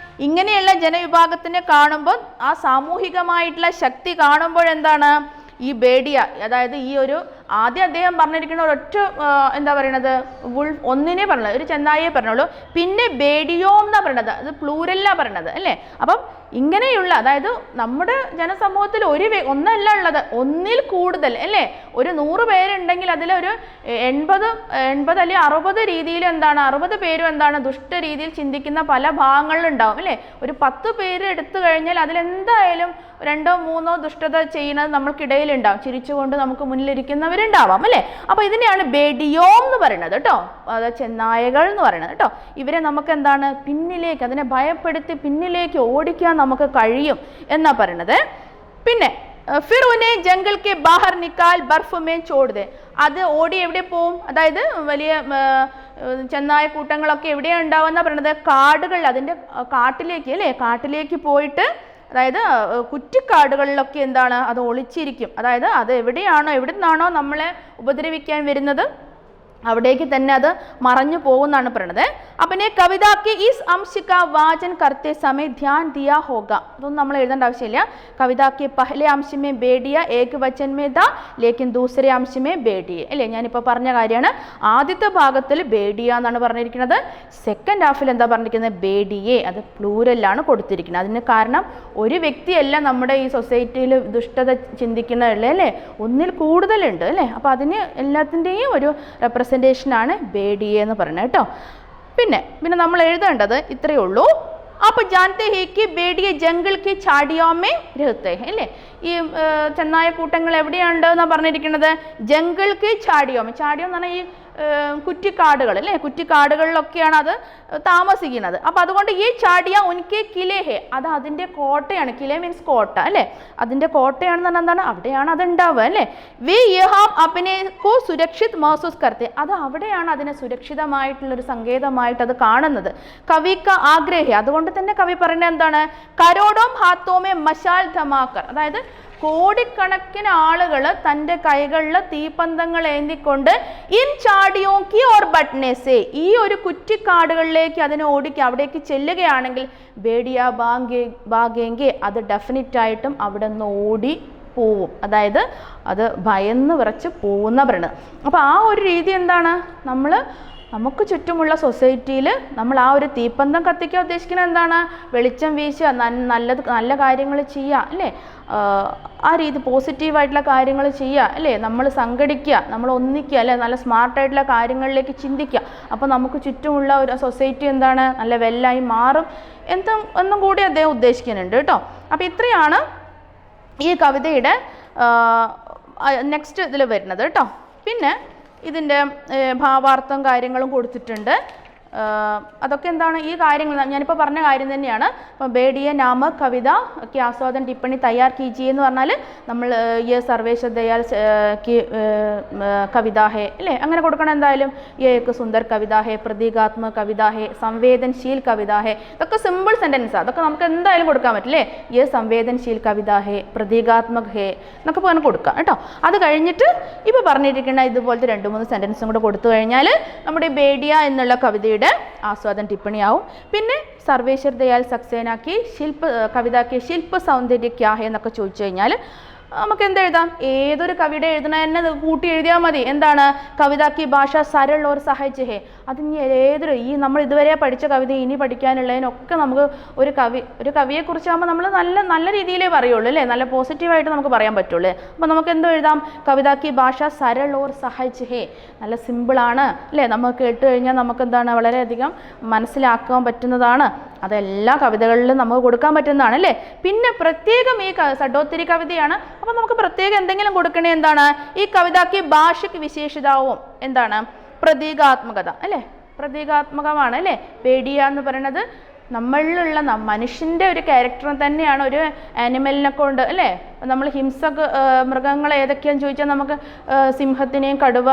ഇങ്ങനെയുള്ള ജനവിഭാഗത്തിനെ കാണുമ്പോൾ, ആ സാമൂഹികമായിട്ടുള്ള ശക്തി കാണുമ്പോഴെന്താണ് ഈ ബേഡിയ, അതായത് ഈ ഒരു ആദ്യം അദ്ദേഹം പറഞ്ഞിരിക്കുന്ന ഒരൊറ്റ എന്താ പറയണത്, ഒന്നിനെ പറഞ്ഞത്, ഒരു ചെന്നായിയെ പറഞ്ഞോളൂ. പിന്നെ ബേഡിയോ എന്നാ പറയണത്, അത് പ്ലൂരലാണ് പറയണത് അല്ലേ. അപ്പം ഇങ്ങനെയുള്ള, അതായത് നമ്മുടെ ജനസമൂഹത്തിൽ ഒന്നല്ല ഉള്ളത്, ഒന്നിൽ കൂടുതൽ അല്ലേ, ഒരു 100 പേരുണ്ടെങ്കിൽ അതിലൊരു 80 അല്ലെങ്കിൽ 60 രീതിയിൽ എന്താണ്, 60 പേരും എന്താണ് ദുഷ്ട രീതിയിൽ ചിന്തിക്കുന്ന പല ഭാഗങ്ങളിലുണ്ടാവും അല്ലേ. ഒരു 10 പേര് എടുത്തു കഴിഞ്ഞാൽ അതിലെന്തായാലും 2-3 ദുഷ്ടത ചെയ്യുന്നത് നമ്മൾക്കിടയിലുണ്ടാവും, ചിരിച്ചുകൊണ്ട് നമുക്ക് മുന്നിലിരിക്കുന്നവരുണ്ടാവാം അല്ലേ. അപ്പോൾ ഇതിനെയാണ് ബേഡിയോ എന്ന് പറയുന്നത് കേട്ടോ, അത് ചെന്നായകൾ എന്ന് പറയുന്നത് കേട്ടോ. ഇവരെ നമുക്ക് എന്താണ് പിന്നിലേക്ക്, അതിനെ ഭയപ്പെടുത്തി പിന്നിലേക്ക് ഓടിക്കാൻ നമുക്ക് കഴിയും എന്നാ പറയണത്. പിന്നെ ഫിർ ഉനെ ജംഗൽ കെ ബാഹർ നിക്കാൽ ബർഫ് മേ ചോട് ദേ, അത് ഓടി എവിടെ പോവും, അതായത് വലിയ ചെന്നായ കൂട്ടങ്ങളൊക്കെ എവിടെയാണ് ഉണ്ടാവുക പറയണത്, കാടുകൾ, അതിൻ്റെ കാട്ടിലേക്ക് അല്ലേ, കാട്ടിലേക്ക് പോയിട്ട്, അതായത് കുറ്റിക്കാടുകളിലൊക്കെ എന്താണ് അത് ഒളിച്ചിരിക്കും. അതായത് അത് എവിടെയാണോ, എവിടെ നിന്നാണോ നമ്മളെ ഉപദ്രവിക്കാൻ വരുന്നത് അവിടേക്ക് തന്നെ അത് മറഞ്ഞു പോകുന്നാണ് പറയണത്. अपने कविता के इस अंश का वाचन करते समय ध्यान दिया होगा, ഇതൊന്നും നമ്മൾ എഴുതേണ്ട ആവശ്യമില്ല. कविता के पहले अंश में बेड़िया एक वचन में था लेकिन दूसरे अंश में बेड़िए അല്ലേ, ഞാനിപ്പോൾ പറഞ്ഞ കാര്യമാണ്. ആദ്യത്തെ ഭാഗത്തിൽ ബേഡിയ എന്നാണ് പറഞ്ഞിരിക്കുന്നത്, സെക്കൻഡ് ഹാഫിൽ എന്താ പറഞ്ഞിരിക്കുന്നത്, ബേഡിയെ, അത് പ്ലൂരലാണ് കൊടുത്തിരിക്കുന്നത്. അതിന് കാരണം ഒരു വ്യക്തിയല്ല നമ്മുടെ ഈ സൊസൈറ്റിയിൽ ദുഷ്ടത ചിന്തിക്കുന്നതല്ലേ അല്ലേ, ഒന്നിൽ കൂടുതലുണ്ട് അല്ലേ. അപ്പോൾ അതിന് എല്ലാത്തിൻ്റെയും ഒരു റെപ്രസെൻറ്റേഷനാണ് ബേഡിയെ എന്ന് പറയുന്നത് കേട്ടോ. പിന്നെ നമ്മൾ എഴുതേണ്ടത് ഇത്രയേ ഉള്ളൂ. അപ്പോൾ ജാനത്തെ ഹേ കി ബേഡിയെ ജംഗൽ കി ഛാടിയോ മേ രഹത്തെ ഹെ അല്ലേ, ഈ ചെന്നായ കൂട്ടങ്ങൾ എവിടെയുണ്ട് എന്നാണ് പറഞ്ഞിരിക്കുന്നത്, ജംഗൽ കി ഛാടിയോ മേ, ഛാടിയോ എന്ന് പറഞ്ഞാൽ ഈ കുറ്റിക്കാടുകൾ അല്ലേ, കുറ്റിക്കാടുകളിലൊക്കെയാണ് അത് താമസിക്കുന്നത്. അപ്പോൾ അതുകൊണ്ട് ഈ ഛാടിയ ഉൻകെ കിലേ ഹെ, അത് അതിൻ്റെ കോട്ടയാണ്, കിലേ മീൻസ് കോട്ട അല്ലേ, അതിൻ്റെ കോട്ടയാണെന്ന് പറഞ്ഞാൽ എന്താണ്, അവിടെയാണ് അത് ഉണ്ടാവുക അല്ലേ. വേ യഹാം അപ്നെ കോ സുരക്ഷിത് മഹസൂസ് കർത്തെ, അത് അവിടെയാണ് അതിനെ സുരക്ഷിതമായിട്ടുള്ളൊരു സങ്കേതമായിട്ട് അത് കാണുന്നത്. കവിക്ക് ആഗ്രഹി, അതുകൊണ്ട് തന്നെ കവി പറയുന്നത് എന്താണ്, കരോടോം ഹാത്തോമേ മശാൽ ധമാക്കർ, അതായത് കോടിക്കണക്കിന് ആളുകൾ തൻ്റെ കൈകളിൽ തീപ്പന്തങ്ങൾ ഏന്തിക്കൊണ്ട് ഇൻ ചാടിയോ കി ഓർ ബട്ട്നേസെ, ഈ ഒരു കുറ്റിക്കാടുകളിലേക്ക് അതിനെ ഓടിക്കുക, അവിടേക്ക് ചെല്ലുകയാണെങ്കിൽ ബേഡിയ ഭാഗേങ്കെ, അത് ഡെഫിനറ്റായിട്ടും അവിടെ നിന്ന് ഓടി പോവും, അതായത് അത് ഭയന്ന് വിറച്ച് പോകുന്ന പറയുന്നത്. അപ്പോൾ ആ ഒരു രീതി എന്താണ്, നമുക്ക് ചുറ്റുമുള്ള സൊസൈറ്റിയിൽ നമ്മൾ ആ ഒരു തീപ്പന്തം കത്തിക്കാൻ ഉദ്ദേശിക്കുന്നത് എന്താണ്, വെളിച്ചം വീശുക, നല്ല കാര്യങ്ങൾ ചെയ്യുക അല്ലേ, ആ രീതി പോസിറ്റീവായിട്ടുള്ള കാര്യങ്ങൾ ചെയ്യുക അല്ലേ, നമ്മൾ സംഘടിക്കുക, നമ്മൾ ഒന്നിക്കുക അല്ലേ, നല്ല സ്മാർട്ടായിട്ടുള്ള കാര്യങ്ങളിലേക്ക് ചിന്തിക്കുക. അപ്പോൾ നമുക്ക് ചുറ്റുമുള്ള ഒരു സൊസൈറ്റി എന്താണ് നല്ല വെല്ലായി മാറും എന്നും കൂടി അദ്ദേഹം ഉദ്ദേശിക്കുന്നുണ്ട് കേട്ടോ. അപ്പോൾ ഇത്രയാണ് ഈ കവിതയുടെ നെക്സ്റ്റ് ഇതിൽ വരുന്നത് കേട്ടോ. പിന്നെ ഇതിൻ്റെ ഭാവാർത്ഥം കാര്യങ്ങളും കൊടുത്തിട്ടുണ്ട്. അതൊക്കെ എന്താണ് ഈ കാര്യങ്ങൾ ഞാനിപ്പോൾ പറഞ്ഞ കാര്യം തന്നെയാണ്. അപ്പോൾ ബേഡിയെ നാമ കവിത കി ആസ്വാദൻ ടിപ്പണി തയ്യാർ കീജിയെ എന്ന് പറഞ്ഞാൽ നമ്മൾ ഈ സർവേശ്വർ ദയാൽ കി കവിത ഹേ അല്ലേ, അങ്ങനെ കൊടുക്കണം എന്തായാലും. ഏക്ക് സുന്ദർ കവിത ഹേ, പ്രതീകാത്മക കവിത ഹേ, സംവേദൻശീൽ കവിത ഹേ, ഇതൊക്കെ സിമ്പിൾ സെൻറ്റൻസാണ്, അതൊക്കെ നമുക്ക് എന്തായാലും കൊടുക്കാൻ പറ്റില്ലേ. ഈ സംവേദൻശീൽ കവിത ഹേ, പ്രതീകാത്മക ഹേ എന്നൊക്കെ പറഞ്ഞ് കൊടുക്കാം കേട്ടോ. അത് കഴിഞ്ഞിട്ട് ഇപ്പോൾ പറഞ്ഞിരിക്കുന്ന ഇതുപോലത്തെ 2-3 സെൻറ്റൻസും കൂടെ കൊടുത്തു കഴിഞ്ഞാൽ നമ്മുടെ ബേഡിയ എന്നുള്ള കവിതയുടെ കവിതയുടെ ആസ്വാദന ടിപ്പണിയാവും. പിന്നെ സർവേശ്വർ ദയാൽ സക്സേന കി കവിത കി ശില്പ സൗന്ദര്യ ക്യാ ഹെ എന്നൊക്കെ ചോദിച്ചു കഴിഞ്ഞാൽ നമുക്ക് എന്തെഴുതാം? ഏതൊരു കവിയുടെ എഴുതണ തന്നെ കൂട്ടി എഴുതിയാൽ മതി. എന്താണ്? കവിത കി ഭാഷ സരൾ ഓർ സഹജ് ഹേ. അതിന് ഏതൊരു ഈ നമ്മൾ ഇതുവരെ പഠിച്ച കവിത ഇനി പഠിക്കാനുള്ളതിനൊക്കെ നമുക്ക് ഒരു കവിയെക്കുറിച്ചാകുമ്പോൾ നമ്മൾ നല്ല രീതിയിലേ പറയുള്ളൂ അല്ലേ, നല്ല പോസിറ്റീവായിട്ട് നമുക്ക് പറയാൻ പറ്റുള്ളൂ. അപ്പോൾ നമുക്ക് എന്തോ എഴുതാം? കവിത കി ഭാഷ സരൾ ഓർ സഹജ് ഹേ. നല്ല സിമ്പിളാണ് അല്ലേ, നമുക്ക് കേട്ട് കഴിഞ്ഞാൽ നമുക്ക് എന്താണ് വളരെയധികം മനസ്സിലാക്കാൻ പറ്റുന്നതാണ്. അതെല്ലാ കവിതകളിലും നമുക്ക് കൊടുക്കാൻ പറ്റുന്നതാണ് അല്ലേ. പിന്നെ പ്രത്യേകം ഈ ഷഡോത്തരി കവിതയാണ്, അപ്പോൾ നമുക്ക് പ്രത്യേകം എന്തെങ്കിലും കൊടുക്കണേ. എന്താണ്? ഈ കവിതയ്ക്ക് ഭാഷയ്ക്ക് വിശേഷതാവും എന്താണ്? പ്രതീകാത്മകത അല്ലേ, പ്രതീകാത്മകമാണ് അല്ലേ. ബേഡിയ എന്ന് പറയുന്നത് നമ്മളിലുള്ള മനുഷ്യൻ്റെ ഒരു ക്യാരക്ടർ തന്നെയാണ്, ഒരു ആനിമലിനെ കൊണ്ട് അല്ലേ. നമ്മൾ മൃഗങ്ങൾ ഏതൊക്കെയാണെന്ന് ചോദിച്ചാൽ നമുക്ക് സിംഹത്തിനെയും കടുവ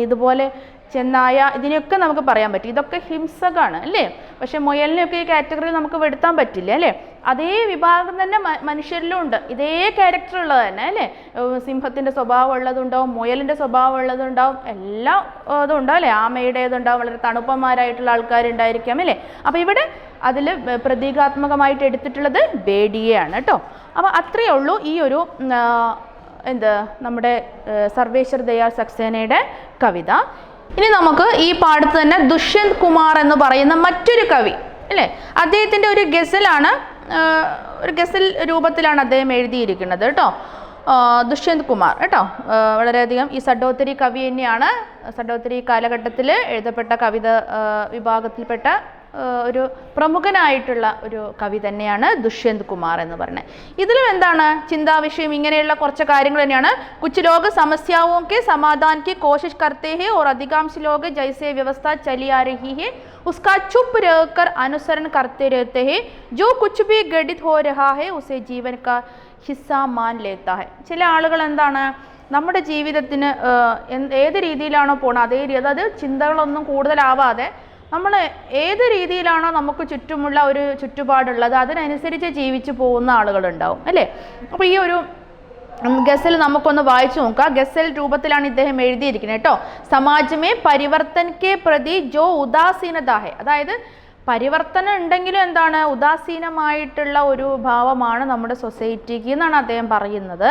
ഇതുപോലെ ചെന്നായ ഇതിനെയൊക്കെ നമുക്ക് പറയാൻ പറ്റും. ഇതൊക്കെ ഹിംസകാണ് അല്ലേ. പക്ഷെ മുയലിനെയൊക്കെ ഈ കാറ്റഗറിയിൽ നമുക്ക് പെടുത്താൻ പറ്റില്ല അല്ലേ. അതേ വിഭാഗം തന്നെ മനുഷ്യരിലും ഉണ്ട്, ഇതേ ക്യാരക്ടർ ഉള്ളത് തന്നെ അല്ലേ. സിംഹത്തിൻ്റെ സ്വഭാവം ഉള്ളതുണ്ടാവും, മുയലിൻ്റെ സ്വഭാവം ഉള്ളതുണ്ടാവും, എല്ലാം ഇതും ഉണ്ടാവും അല്ലേ. ആമയുടേതുണ്ടാവും, വളരെ തണുപ്പന്മാരായിട്ടുള്ള ആൾക്കാരുണ്ടായിരിക്കാം അല്ലേ. അപ്പോൾ ഇവിടെ അതിൽ പ്രതീകാത്മകമായിട്ട് എടുത്തിട്ടുള്ളത് ബേഡിയയാണ് കേട്ടോ. അപ്പോൾ അത്രയേ ഉള്ളൂ ഈ ഒരു നമ്മുടെ സർവേശ്വർ ദയാൽ സക്സേനയുടെ കവിത. ഇനി നമുക്ക് ഈ പാഠത്ത് തന്നെ ദുഷ്യന്ത് കുമാർ എന്ന് പറയുന്ന മറ്റൊരു കവി അല്ലേ, അദ്ദേഹത്തിൻ്റെ ഒരു ഗസലാണ്, ഒരു ഗസൽ രൂപത്തിലാണ് അദ്ദേഹം എഴുതിയിരിക്കുന്നത് കേട്ടോ. ദുഷ്യന്ത് കുമാർ കേട്ടോ, വളരെയധികം ഈ ഷഡോത്തരി കവി തന്നെയാണ്. ഷഡോത്തരി കാലഘട്ടത്തിൽ എഴുതപ്പെട്ട കവിത വിഭാഗത്തിൽപ്പെട്ട ഒരു പ്രമുഖനായിട്ടുള്ള ഒരു കവി തന്നെയാണ് ദുഷ്യന്ത് കുമാർ എന്ന് പറയുന്നത്. ഇതിലും എന്താണ് ചിന്താവിഷയം? ഇങ്ങനെയുള്ള കുറച്ച് കാര്യങ്ങൾ തന്നെയാണ്. കുച്ച് ലോക സമസ്യാओं के समाधान की कोशिश करते हैं और अधिकांश लोग जैसे व्यवस्था चली आ रही है उसका चुप रहकर अनुसरण करते रहते हैं. जो कुछ भी घटित हो रहा है उसे जीवन का हिस्सा मान लेता है. ചില ആളുകൾ എന്താണ് നമ്മുടെ ജീവിതത്തിന് ഏത് രീതിയിലാണോ പോണത് അതേ രീതി, അതായത് ചിന്തകളൊന്നും കൂടുതലാവാതെ നമ്മൾ ഏത് രീതിയിലാണോ നമുക്ക് ചുറ്റുമുള്ള ഒരു ചുറ്റുപാടുള്ളത് അതിനനുസരിച്ച് ജീവിച്ചു പോകുന്ന ആളുകളുണ്ടാവും അല്ലേ. അപ്പോൾ ഈ ഒരു ഗസൽ നമുക്കൊന്ന് വായിച്ചു നോക്കാം. ഗസൽ രൂപത്തിലാണ് ഇദ്ദേഹം എഴുതിയിരിക്കുന്നത് കേട്ടോ. സമാജമേ പരിവർത്തൻ കെ പ്രതി ജോ ഉദാസീനത ഹെ, അതായത് പരിവർത്തനം ഉണ്ടെങ്കിലും എന്താണ് ഉദാസീനമായിട്ടുള്ള ഒരു ഭാവമാണ് നമ്മുടെ സൊസൈറ്റിക്ക് എന്നാണ് അദ്ദേഹം പറയുന്നത്.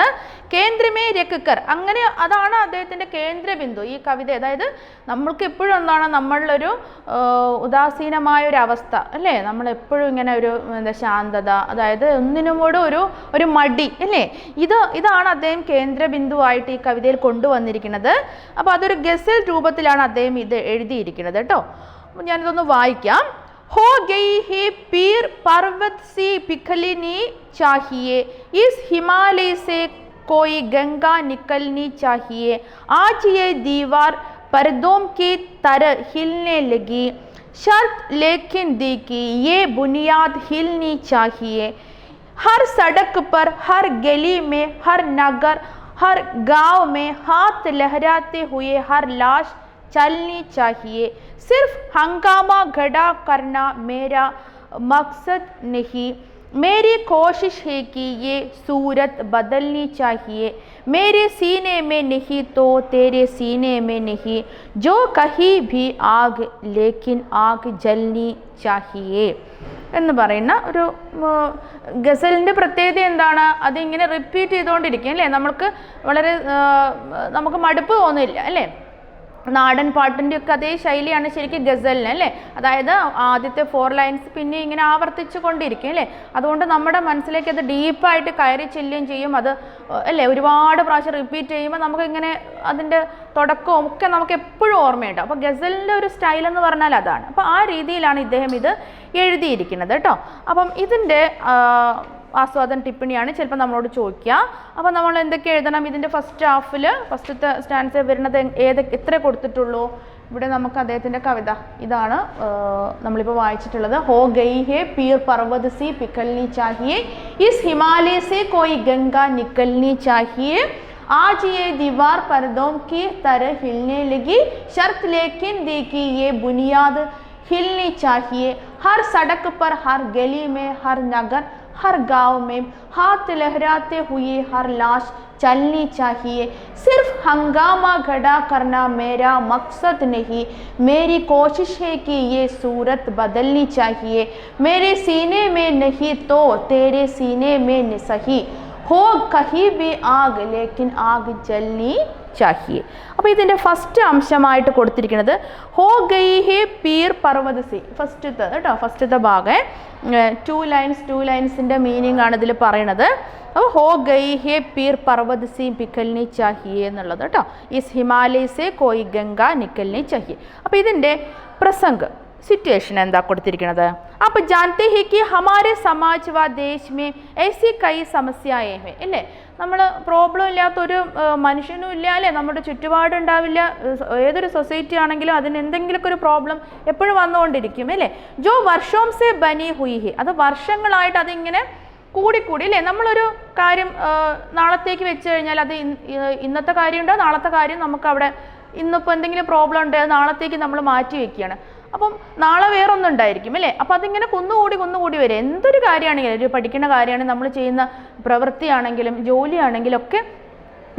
കേന്ദ്രമേ രക്കർ, അങ്ങനെ അതാണ് അദ്ദേഹത്തിൻ്റെ കേന്ദ്രബിന്ദു ഈ കവിത. അതായത് നമ്മൾക്ക് എപ്പോഴും എന്താണ് നമ്മളിലൊരു ഉദാസീനമായ ഒരു അവസ്ഥ അല്ലേ, നമ്മളെപ്പോഴും ഇങ്ങനെ ഒരു ശാന്തത, അതായത് ഒന്നിനുമോട് ഒരു മടി അല്ലേ, ഇതാണ് അദ്ദേഹം കേന്ദ്രബിന്ദുവായിട്ട് ഈ കവിതയിൽ കൊണ്ടുവന്നിരിക്കുന്നത്. അപ്പോൾ അതൊരു ഗസൽ രൂപത്തിലാണ് അദ്ദേഹം ഇത് എഴുതിയിരിക്കുന്നത് കേട്ടോ. ഞാനിതൊന്ന് വായിക്കാം. हो गई है पीर पर्वत सी पिघलनी चाहिए, इस हिमालय से कोई गंगा निकलनी चाहिए. आज ये दीवार पर्दों की तरह हिलने लगी, शर्त लेकिन दी की ये बुनियाद हिलनी चाहिए. हर सड़क पर, हर गली में, हर नगर, हर गांव में हाथ लहराते हुए हर लाश चलनी चाहिए. सिर्फ हंगामा खड़ा करना मेरा मकसद नहीं, मेरी कोशिश है कि ये सूरत बदलनी चाहिए. मेरे सीने में नहीं तो तेरे सीने में नहीं, जो कहीं भी आग लेकिन आग जलनी चाहिए എന്ന് പറയുന്ന ഒരു ഗസലിൻ്റെ പ്രത്യേകത എന്താണ്? അതിങ്ങനെ റിപ്പീറ്റ് ചെയ്തുകൊണ്ടിരിക്കും അല്ലേ, നമുക്ക് മടുപ്പ് തോന്നില്ല അല്ലേ. നാടൻ പാട്ടിൻ്റെ ഒക്കെ അതേ ശൈലിയാണ് ശരിക്കും ഗസലിന് അല്ലേ. അതായത് ആദ്യത്തെ 4 ലൈൻസ് പിന്നെ ഇങ്ങനെ ആവർത്തിച്ചു കൊണ്ടിരിക്കും അല്ലേ. അതുകൊണ്ട് നമ്മുടെ മനസ്സിലേക്ക് അത് ഡീപ്പായിട്ട് കയറി ചെല്ലുകയും ചെയ്യും. അത് അല്ലേ ഒരുപാട് പ്രാവശ്യം റിപ്പീറ്റ് ചെയ്യുമ്പോൾ നമുക്കിങ്ങനെ അതിൻ്റെ തുടക്കവും ഒക്കെ നമുക്ക് എപ്പോഴും ഓർമ്മയുണ്ട്. അപ്പോൾ ഗസലിൻ്റെ ഒരു സ്റ്റൈൽ എന്ന് പറഞ്ഞാൽ അതാണ്. അപ്പോൾ ആ രീതിയിലാണ് ഇദ്ദേഹം ഇത് എഴുതിയിരിക്കുന്നത് കേട്ടോ. അപ്പം ഇതിൻ്റെ ആസ്വാദന ടിപ്പണിയാണ് ചിലപ്പോൾ നമ്മളോട് ചോദിക്കുക. അപ്പോൾ നമ്മൾ എന്തൊക്കെ എഴുതണം? ഇതിൻ്റെ ഫസ്റ്റത്തെ സ്റ്റാൻസ് വരുന്നത് എത്ര കൊടുത്തിട്ടുള്ളൂ? ഇവിടെ നമുക്ക് അദ്ദേഹത്തിൻ്റെ കവിത ഇതാണ് നമ്മളിപ്പോൾ വായിച്ചിട്ടുള്ളത്. ഹോ ഗയി ഹേ പീർ പർവ്വത് സി പിഘൽനി ചാഹിയെ, ഇസ് ഹിമാലയ സെ കോയി ഗംഗ നിക്കൽനി ചാഹിയെ. आज ये दीवार पर्दों की तरह हिलने लगी, शर्त लेकिन दी की ये बुनियाद हिलनी चाहिए. हर सड़क पर, हर गली में, हर नगर, हर गांव में हाथ लहराते हुए हर लाश चलनी चाहिए। सिर्फ हंगामा खड़ा करना मेरा मकसद नहीं, मेरी कोशिश है कि ये सूरत बदलनी चाहिए। मेरे सीने में नहीं तो तेरे सीने में सही, हो कहीं भी आग लेकिन आग जलनी चाहिए. അപ്പോൾ ഇതിൻ്റെ ഫസ്റ്റ് അംശമായിട്ട് കൊടുത്തിരിക്കുന്നത് ഹോ ഗയി ഹേ പീർ പർവ്വത് സി, ഫസ്റ്റത്തെ കേട്ടോ, ഫസ്റ്റത്തെ ഭാഗം 2 ലൈൻസിൻ്റെ മീനിങ് ആണ് ഇതിൽ പറയണത്. അപ്പോൾ ഹോ ഗയി ഹേ പീർ പർവ്വത് സി പിക്കൽനി ചാഹിയെ എന്നുള്ളത് കേട്ടോ. ഇസ് ഹിമാലയ സെ കോയി ഗംഗ നിക്കൽനി ചാഹിയെ. അപ്പോൾ ഇതിൻ്റെ പ്രസംഗ് സിറ്റുവേഷൻ എന്താ കൊടുത്തിരിക്കുന്നത്? आप जानते हैं कि हमारे समाज व देश में ऐसी कई समस्याएं हैं അല്ലേ. നമ്മൾ പ്രോബ്ലം ഇല്ലാത്തൊരു മനുഷ്യനും ഇല്ല അല്ലേ, നമ്മുടെ ചുറ്റുപാടുണ്ടാവില്ല. ഏതൊരു സൊസൈറ്റി ആണെങ്കിലും അതിന് എന്തെങ്കിലുമൊക്കെ ഒരു പ്രോബ്ലം എപ്പോഴും വന്നുകൊണ്ടിരിക്കും അല്ലേ. ജോ വർഷോം സെ ബനി ഹുയി ഹെ, അത് വർഷങ്ങളായിട്ട് അതിങ്ങനെ കൂടിക്കൂടി അല്ലേ. നമ്മളൊരു കാര്യം നാളത്തേക്ക് വെച്ച് കഴിഞ്ഞാൽ അത് ഇന്നത്തെ കാര്യമുണ്ടോ നാളത്തെ കാര്യം നമുക്കവിടെ ഇന്നിപ്പോൾ എന്തെങ്കിലും പ്രോബ്ലം ഉണ്ട് അത് നാളത്തേക്ക് നമ്മൾ മാറ്റി വയ്ക്കുകയാണ്. അപ്പം നാളെ വേറൊന്നും ഉണ്ടായിരിക്കും അല്ലേ. അപ്പം അതിങ്ങനെ കുന്നുകൂടി വരും. എന്തൊരു കാര്യമാണെങ്കിലും, ഒരു പഠിക്കുന്ന കാര്യമാണെങ്കിൽ, നമ്മൾ ചെയ്യുന്ന പ്രവൃത്തിയാണെങ്കിലും ജോലിയാണെങ്കിലും ഒക്കെ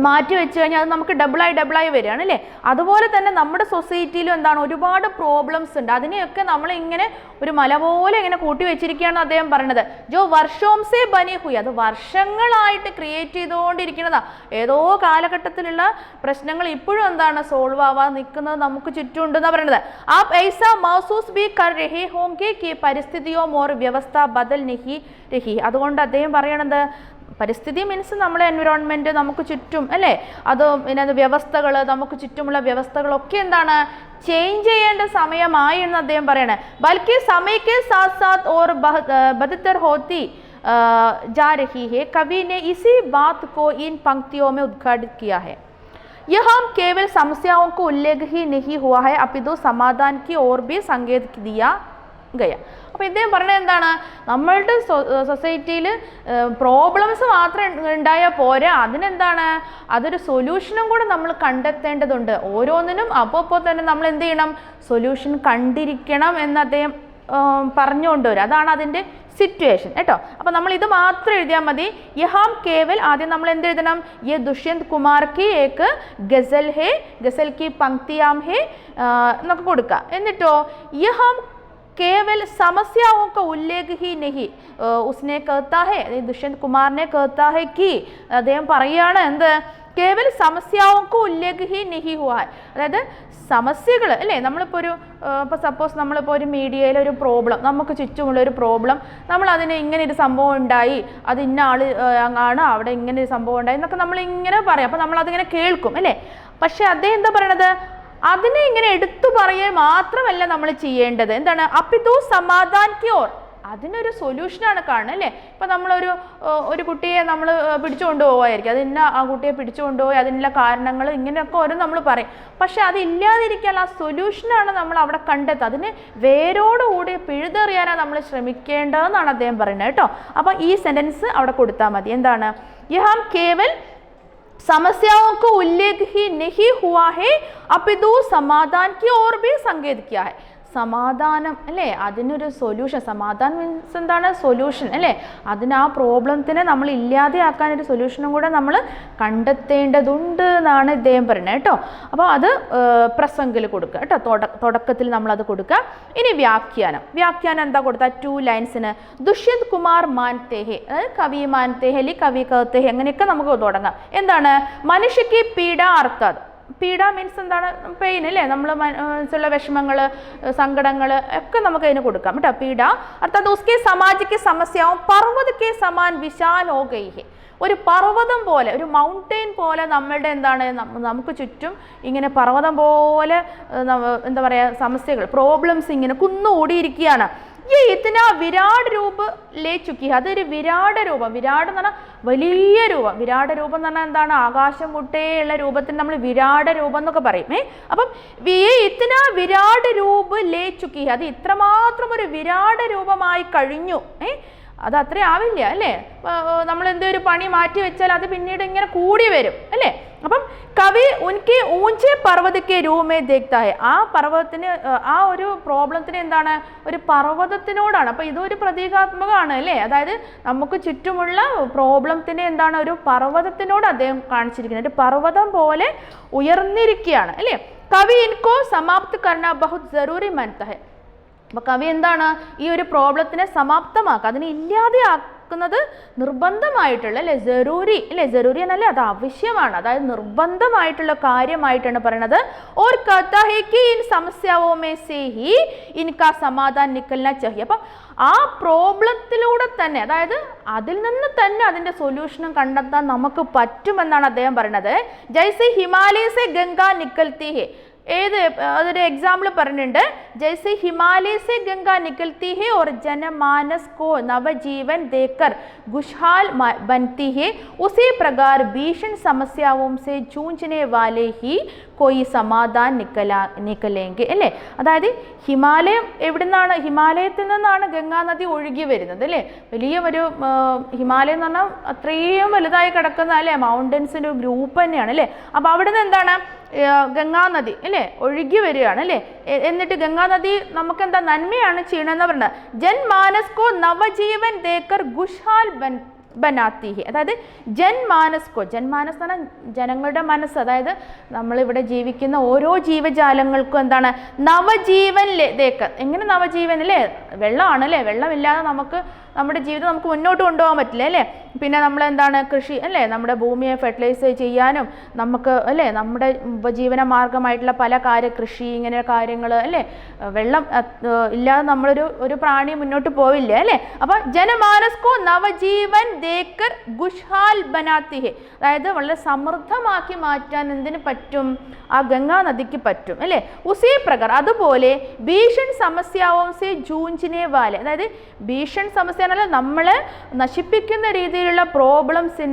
മാറ്റി വെച്ച് കഴിഞ്ഞാൽ അത് നമുക്ക് ഡബിളായി വരികയാണ് അല്ലേ. അതുപോലെ തന്നെ നമ്മുടെ സൊസൈറ്റിയിലും എന്താണ് ഒരുപാട് പ്രോബ്ലംസ് ഉണ്ട്. അതിനെയൊക്കെ നമ്മളിങ്ങനെ ഒരു മല പോലെ ഇങ്ങനെ കൂട്ടി വെച്ചിരിക്കുകയാണ് അദ്ദേഹം പറയണത്. ജോ വർഷോം സേ ബനി ഹുയി, അത് വർഷങ്ങളായിട്ട് ക്രിയേറ്റ് ചെയ്തുകൊണ്ടിരിക്കുന്നതാണ്. ഏതോ കാലഘട്ടത്തിലുള്ള പ്രശ്നങ്ങൾ ഇപ്പോഴും എന്താണ് സോൾവ് ആവാൻ നിൽക്കുന്നത് നമുക്ക് ചുറ്റുമുണ്ടെന്നാണ് പറയുന്നത്. ആപ് ഐസാ മഹസൂസ് ബി കർ രഹേ ഹോങ്കെ കി പരിസ്ഥിതിയോ മോർ വ്യവസ്ഥ ബദൽ നഹി രഹി. അതുകൊണ്ട് അദ്ദേഹം പറയണത് പരിസ്ഥിതി മീൻസ് നമ്മുടെ എൻവിറോൺമെൻറ്റ് നമുക്ക് ചുറ്റും അല്ലേ, അത് പിന്നെ വ്യവസ്ഥകൾ, നമുക്ക് ചുറ്റുമുള്ള വ്യവസ്ഥകളൊക്കെ എന്താണ് ചേഞ്ച് ചെയ്യേണ്ട സമയമായി എന്ന് അദ്ദേഹം പറയണേ. ബൽക്കി സമയക്ക് സാത്ത് സാത്ത് ഓർ ബദത്തർ ഹോത്തി जा रही है. कवि ने इसी बात को इन पंक्तियों में उद्घाटित किया है. यह हम केवल समस्याओं को उल्लेख ही नहीं हुआ है अपितु समाधान की ओर भी संकेत दिया गया. അപ്പോൾ ഇദ്ദേഹം പറയുന്നത് എന്താണ്, നമ്മളുടെ സൊസൈറ്റിയിൽ പ്രോബ്ലംസ് മാത്രം ഉണ്ടായാൽ പോരാ, അതിനെന്താണ് അതൊരു സൊല്യൂഷനും കൂടെ നമ്മൾ കണ്ടെത്തേണ്ടതുണ്ട്. ഓരോന്നിനും അപ്പോൾ തന്നെ നമ്മൾ എന്ത് ചെയ്യണം, സൊല്യൂഷൻ കണ്ടിരിക്കണം എന്ന് അദ്ദേഹം പറഞ്ഞുകൊണ്ടുവരും. അതാണ് അതിൻ്റെ സിറ്റുവേഷൻ കേട്ടോ. അപ്പോൾ നമ്മൾ ഇത് മാത്രം എഴുതിയാൽ മതി. യഹാം കേവൽ, ആദ്യം നമ്മൾ എന്ത് എഴുതണം, യെ ദുഷ്യന്ത് കുമാർ കി ഏക്ക് ഗസൽ ഹേ, ഗസൽ കി പങ്ക്തിയാം ഹേ എന്നൊക്കെ കൊടുക്കുക. എന്നിട്ടോ യഹാം केवल समस्याओं का उल्लेख ही नहीं उसने कहता है, दुष्यंत कुमार ने कहता है कि അദ്ദേഹം പറയുകയാണ് എന്ത്, കേവൽ സമസ്യാവോക്ക് ഉല്ലേഖ ഹി നഹി ഹുവാ ഹൈ. അതായത് സമസ്യകൾ അല്ലേ, നമ്മളിപ്പോൾ ഒരു ഇപ്പോൾ സപ്പോസ് നമ്മളിപ്പോൾ ഒരു മീഡിയയിൽ ഒരു പ്രോബ്ലം, നമുക്ക് ചുറ്റുമുള്ള ഒരു പ്രോബ്ലം, നമ്മൾ അതിന് ഇങ്ങനെ ഒരു സംഭവം ഉണ്ടായി, അത് ഇന്ന ആൾ ആണ്, അവിടെ ഇങ്ങനെ ഒരു സംഭവം ഉണ്ടായി എന്നൊക്കെ നമ്മളിങ്ങനെ പറയാം. അപ്പോൾ നമ്മളതിങ്ങനെ കേൾക്കും അല്ലേ. പക്ഷേ അദ്ദേഹം എന്താ പറയണത്, അതിനെ ഇങ്ങനെ എടുത്തു പറയുക മാത്രമല്ല നമ്മൾ ചെയ്യേണ്ടത്. എന്താണ്, അപ്പിതു സമാധാൻ കി ഓർ, അതിനൊരു സൊല്യൂഷനാണ് കാണുന്നത് അല്ലേ. ഇപ്പം ഒരു കുട്ടിയെ നമ്മൾ പിടിച്ചുകൊണ്ട് പോവായിരിക്കും, അത് ഇന്ന ആ കുട്ടിയെ പിടിച്ചുകൊണ്ടുപോയി അതിനുള്ള കാരണങ്ങൾ ഇങ്ങനെയൊക്കെ ഓരോ നമ്മൾ പറയും. പക്ഷെ അതില്ലാതിരിക്കാൻ ആ സൊല്യൂഷനാണ് നമ്മൾ അവിടെ കണ്ടെത്തുക. അതിന് വേരോടുകൂടി പിഴുതെറിയാനാണ് നമ്മൾ ശ്രമിക്കേണ്ടതെന്നാണ് അദ്ദേഹം പറയുന്നത് കേട്ടോ. അപ്പം ഈ സെൻറ്റൻസ് അവിടെ കൊടുത്താൽ മതി. എന്താണ്, യഹാം കേവൽ समस्याओं को उल्लेख ही नहीं हुआ है अपितु समाधान की ओर भी संकेत किया है. സമാധാനം അല്ലേ, അതിനൊരു സൊല്യൂഷൻ. സമാധാനം മീൻസ് എന്താണ്, സൊല്യൂഷൻ അല്ലേ. അതിന് ആ പ്രോബ്ലത്തിനെ നമ്മൾ ഇല്ലാതെയാക്കാൻ ഒരു സൊല്യൂഷനും കൂടെ നമ്മൾ കണ്ടെത്തേണ്ടതുണ്ട് എന്നാണ് ഇദ്ദേഹം പറയുന്നത് കേട്ടോ. അപ്പോൾ അത് പ്രസംഗിൽ കൊടുക്കുക കേട്ടോ, തുടക്കത്തിൽ നമ്മളത് കൊടുക്കുക. ഇനി വ്യാഖ്യാനം എന്താ കൊടുത്താൽ 2 ലൈൻസിന് ദുഷ്യന്ത് കുമാർ മാൻതേ ഹെ, അതായത് കവി മാൻതേ ഹെ അല്ലെങ്കിൽ കവി കഹത്തെ ഹെ, അങ്ങനെയൊക്കെ നമുക്ക് തുടങ്ങാം. എന്താണ്, മനുഷ്യക്ക് പീഡ അർത്ഥാത്, പീഡ മീൻസ് എന്താണ്, പെയിൻ അല്ലേ, നമ്മൾ മനസ്സിലുള്ള വിഷമങ്ങൾ സങ്കടങ്ങൾ ഒക്കെ നമുക്ക് അതിന് കൊടുക്കാം കേട്ടോ. പീഡ അർത്ഥാത് ഉസ്കെ സമാജിക്ക് സമസ്യാവും പർവ്വത് കെ സമാൻ വിശാൽ ഹോ ഗയി ഹെ. ഒരു പർവ്വതം പോലെ, ഒരു മൗണ്ടെയിൻ പോലെ നമ്മളുടെ എന്താണ്, നമുക്ക് ചുറ്റും ഇങ്ങനെ പർവ്വതം പോലെ എന്താ പറയുക സമസ്യകൾ, പ്രോബ്ലംസ് ഇങ്ങനെ കുന്നുകൂടിയിരിക്കുകയാണ്. ഈ ഇത്തിന വിരാട് രൂപ ലേ ചുക്കി, അതൊരു വിരാട് രൂപം, വിരാട് എന്ന് പറഞ്ഞാൽ വലിയ രൂപം, വിരാട് രൂപം എന്ന് പറഞ്ഞാൽ എന്താണ്, ആകാശം മുട്ടേയുള്ള രൂപത്തിന് നമ്മൾ വിരാട് രൂപം എന്നൊക്കെ പറയും. അപ്പം ഇത്തിന വിരാട് രൂപ ലേ ചുക്കി, അത് ഇത്രമാത്രം ഒരു വിരാട് രൂപമായി കഴിഞ്ഞു. അത് അത്രേ ആവില്ല അല്ലേ. നമ്മൾ എന്തൊരു പണി മാറ്റി വെച്ചാൽ അത് പിന്നീട് ഇങ്ങനെ കൂടി വരും അല്ലേ. അപ്പം കവി ഉൻകെ ഊഞ്ചെ പർവ്വതക്കെ രൂപമേ ദേഖ്താ ഹൈ, ആ പർവ്വതത്തിന് ആ ഒരു പ്രോബ്ലത്തിന് എന്താണ്, ഒരു പർവ്വതത്തിനോടാണ്. അപ്പോൾ ഇതൊരു പ്രതീകാത്മകമാണ് അല്ലേ. അതായത് നമുക്ക് ചുറ്റുമുള്ള പ്രോബ്ലത്തിനെ എന്താണ്, ഒരു പർവ്വതത്തിനോട് അദ്ദേഹം കാണിച്ചിരിക്കുന്നത്, ഒരു പർവ്വതം പോലെ ഉയർന്നിരിക്കുകയാണ് അല്ലേ. കവി ഇൻകോ സമാപ്ത് കർണ ബഹുത് ജറൂരി മാൻതാ ഹൈ, അപ്പോൾ കവി എന്താണ്, ഈ ഒരു പ്രോബ്ലത്തിനെ സമാപ്തമാക്കുക, അതിനെ ഇല്ലാതെയാക്കുന്നത് നിർബന്ധമായിട്ടുള്ള അല്ലേ, ജറൂരി അല്ലേ, ജറൂരി എന്നല്ലേ അത് ആവശ്യമാണ്, അതായത് നിർബന്ധമായിട്ടുള്ള കാര്യമായിട്ടാണ് പറയുന്നത്. ഓർ കഹ്താ ഹൈ കി ഇൻ സമസ്യാവോ മേ സേ ഹി ഇൻകാ സമാധാൻ നിക്കൽനാ ചാഹിയെ, അപ്പം ആ പ്രോബ്ലത്തിലൂടെ തന്നെ, അതായത് അതിൽ നിന്ന് തന്നെ അതിൻ്റെ സൊല്യൂഷനും കണ്ടെത്താൻ നമുക്ക് പറ്റുമെന്നാണ് അദ്ദേഹം പറയുന്നത്. ജൈസെ ഹിമാലയ സെ ഗംഗ നിക്കൽത്തി ഹെ, ഏത് അതൊരു എക്സാമ്പിൾ പറഞ്ഞിട്ടുണ്ട്. ജൈസെ ഹിമാലയ സെ ഗംഗ നിക്കൽത്തി ഹെ और जनमानस को नवजीवन देकर खुशहाल बनती है, उसी प्रकार भीषण समस्याओं से जूझने वाले ही कोई സമാധാൻ നിക്കലേങ്കെ അല്ലേ. അതായത് ഹിമാലയം എവിടെ നിന്നാണ്, ഹിമാലയത്തിൽ നിന്നാണ് ഗംഗാ നദി ഒഴുകി വരുന്നത് അല്ലേ. വലിയ ഒരു ഹിമാലയം എന്ന് പറഞ്ഞാൽ അത്രയും വലുതായി കിടക്കുന്ന അല്ലേ മൗണ്ടൻസിൻ്റെ ഒരു ഗ്രൂപ്പ് തന്നെയാണ് അല്ലേ. അപ്പോൾ അവിടെ നിന്ന് എന്താണ് ഗംഗാ നദി അല്ലേ ഒഴുകി വരികയാണ് അല്ലേ. എന്നിട്ട് ഗംഗാ നദി നമുക്ക് എന്താ നന്മയാണ് ചെയ്യണമെന്ന് പറഞ്ഞത്. ജൻമാനസ് കോ നവജീവൻ ദേക്കർ ഖുഷ്ഹാൽ ബനാത്തി ഹി, അതായത് ജൻമാനസ് കോ, ജൻമാനസ് എന്ന് പറഞ്ഞാൽ ജനങ്ങളുടെ മനസ്സ്, അതായത് നമ്മളിവിടെ ജീവിക്കുന്ന ഓരോ ജീവജാലങ്ങൾക്കും എന്താണ് നവജീവൻ ദേക്കർ. എങ്ങനെ നവജീവൻ അല്ലേ, വെള്ളമാണ് അല്ലേ, വെള്ളമില്ലാതെ നമുക്ക് നമ്മുടെ ജീവിതം നമുക്ക് മുന്നോട്ട് കൊണ്ടുപോകാൻ പറ്റില്ല അല്ലേ. പിന്നെ നമ്മൾ എന്താണ് കൃഷി അല്ലേ, നമ്മുടെ ഭൂമിയെ ഫെർട്ടിലൈസ് ചെയ്യാനും നമുക്ക് അല്ലേ നമ്മുടെ ഉപജീവന മാർഗമായിട്ടുള്ള പല കൃഷി ഇങ്ങനെ കാര്യങ്ങൾ അല്ലേ, വെള്ളം ഇല്ലാതെ നമ്മളൊരു പ്രാണി മുന്നോട്ട് പോവില്ല അല്ലേ. അപ്പോൾ ജനമാനസ്കോ നവജീവൻ ദേക്കർ ഖുഷ്ഹാൽ ബനാത്തി ഹെ, അതായത് വളരെ സമൃദ്ധമാക്കി മാറ്റാൻ എന്തിനു പറ്റും, ആ ഗംഗാ നദിക്ക് പറ്റും അല്ലേ. ഉസേ പ്രകാർ അതുപോലെ ഭീഷൺ സമസ്യാവും സെ ജൂഞ്ചിനെ വാലെ, അതായത് ഭീഷൺ സമസ്യ എന്നാൽ നമ്മളെ നശിപ്പിക്കുന്ന രീതിയിലുള്ള പ്രോബ്ലംസ്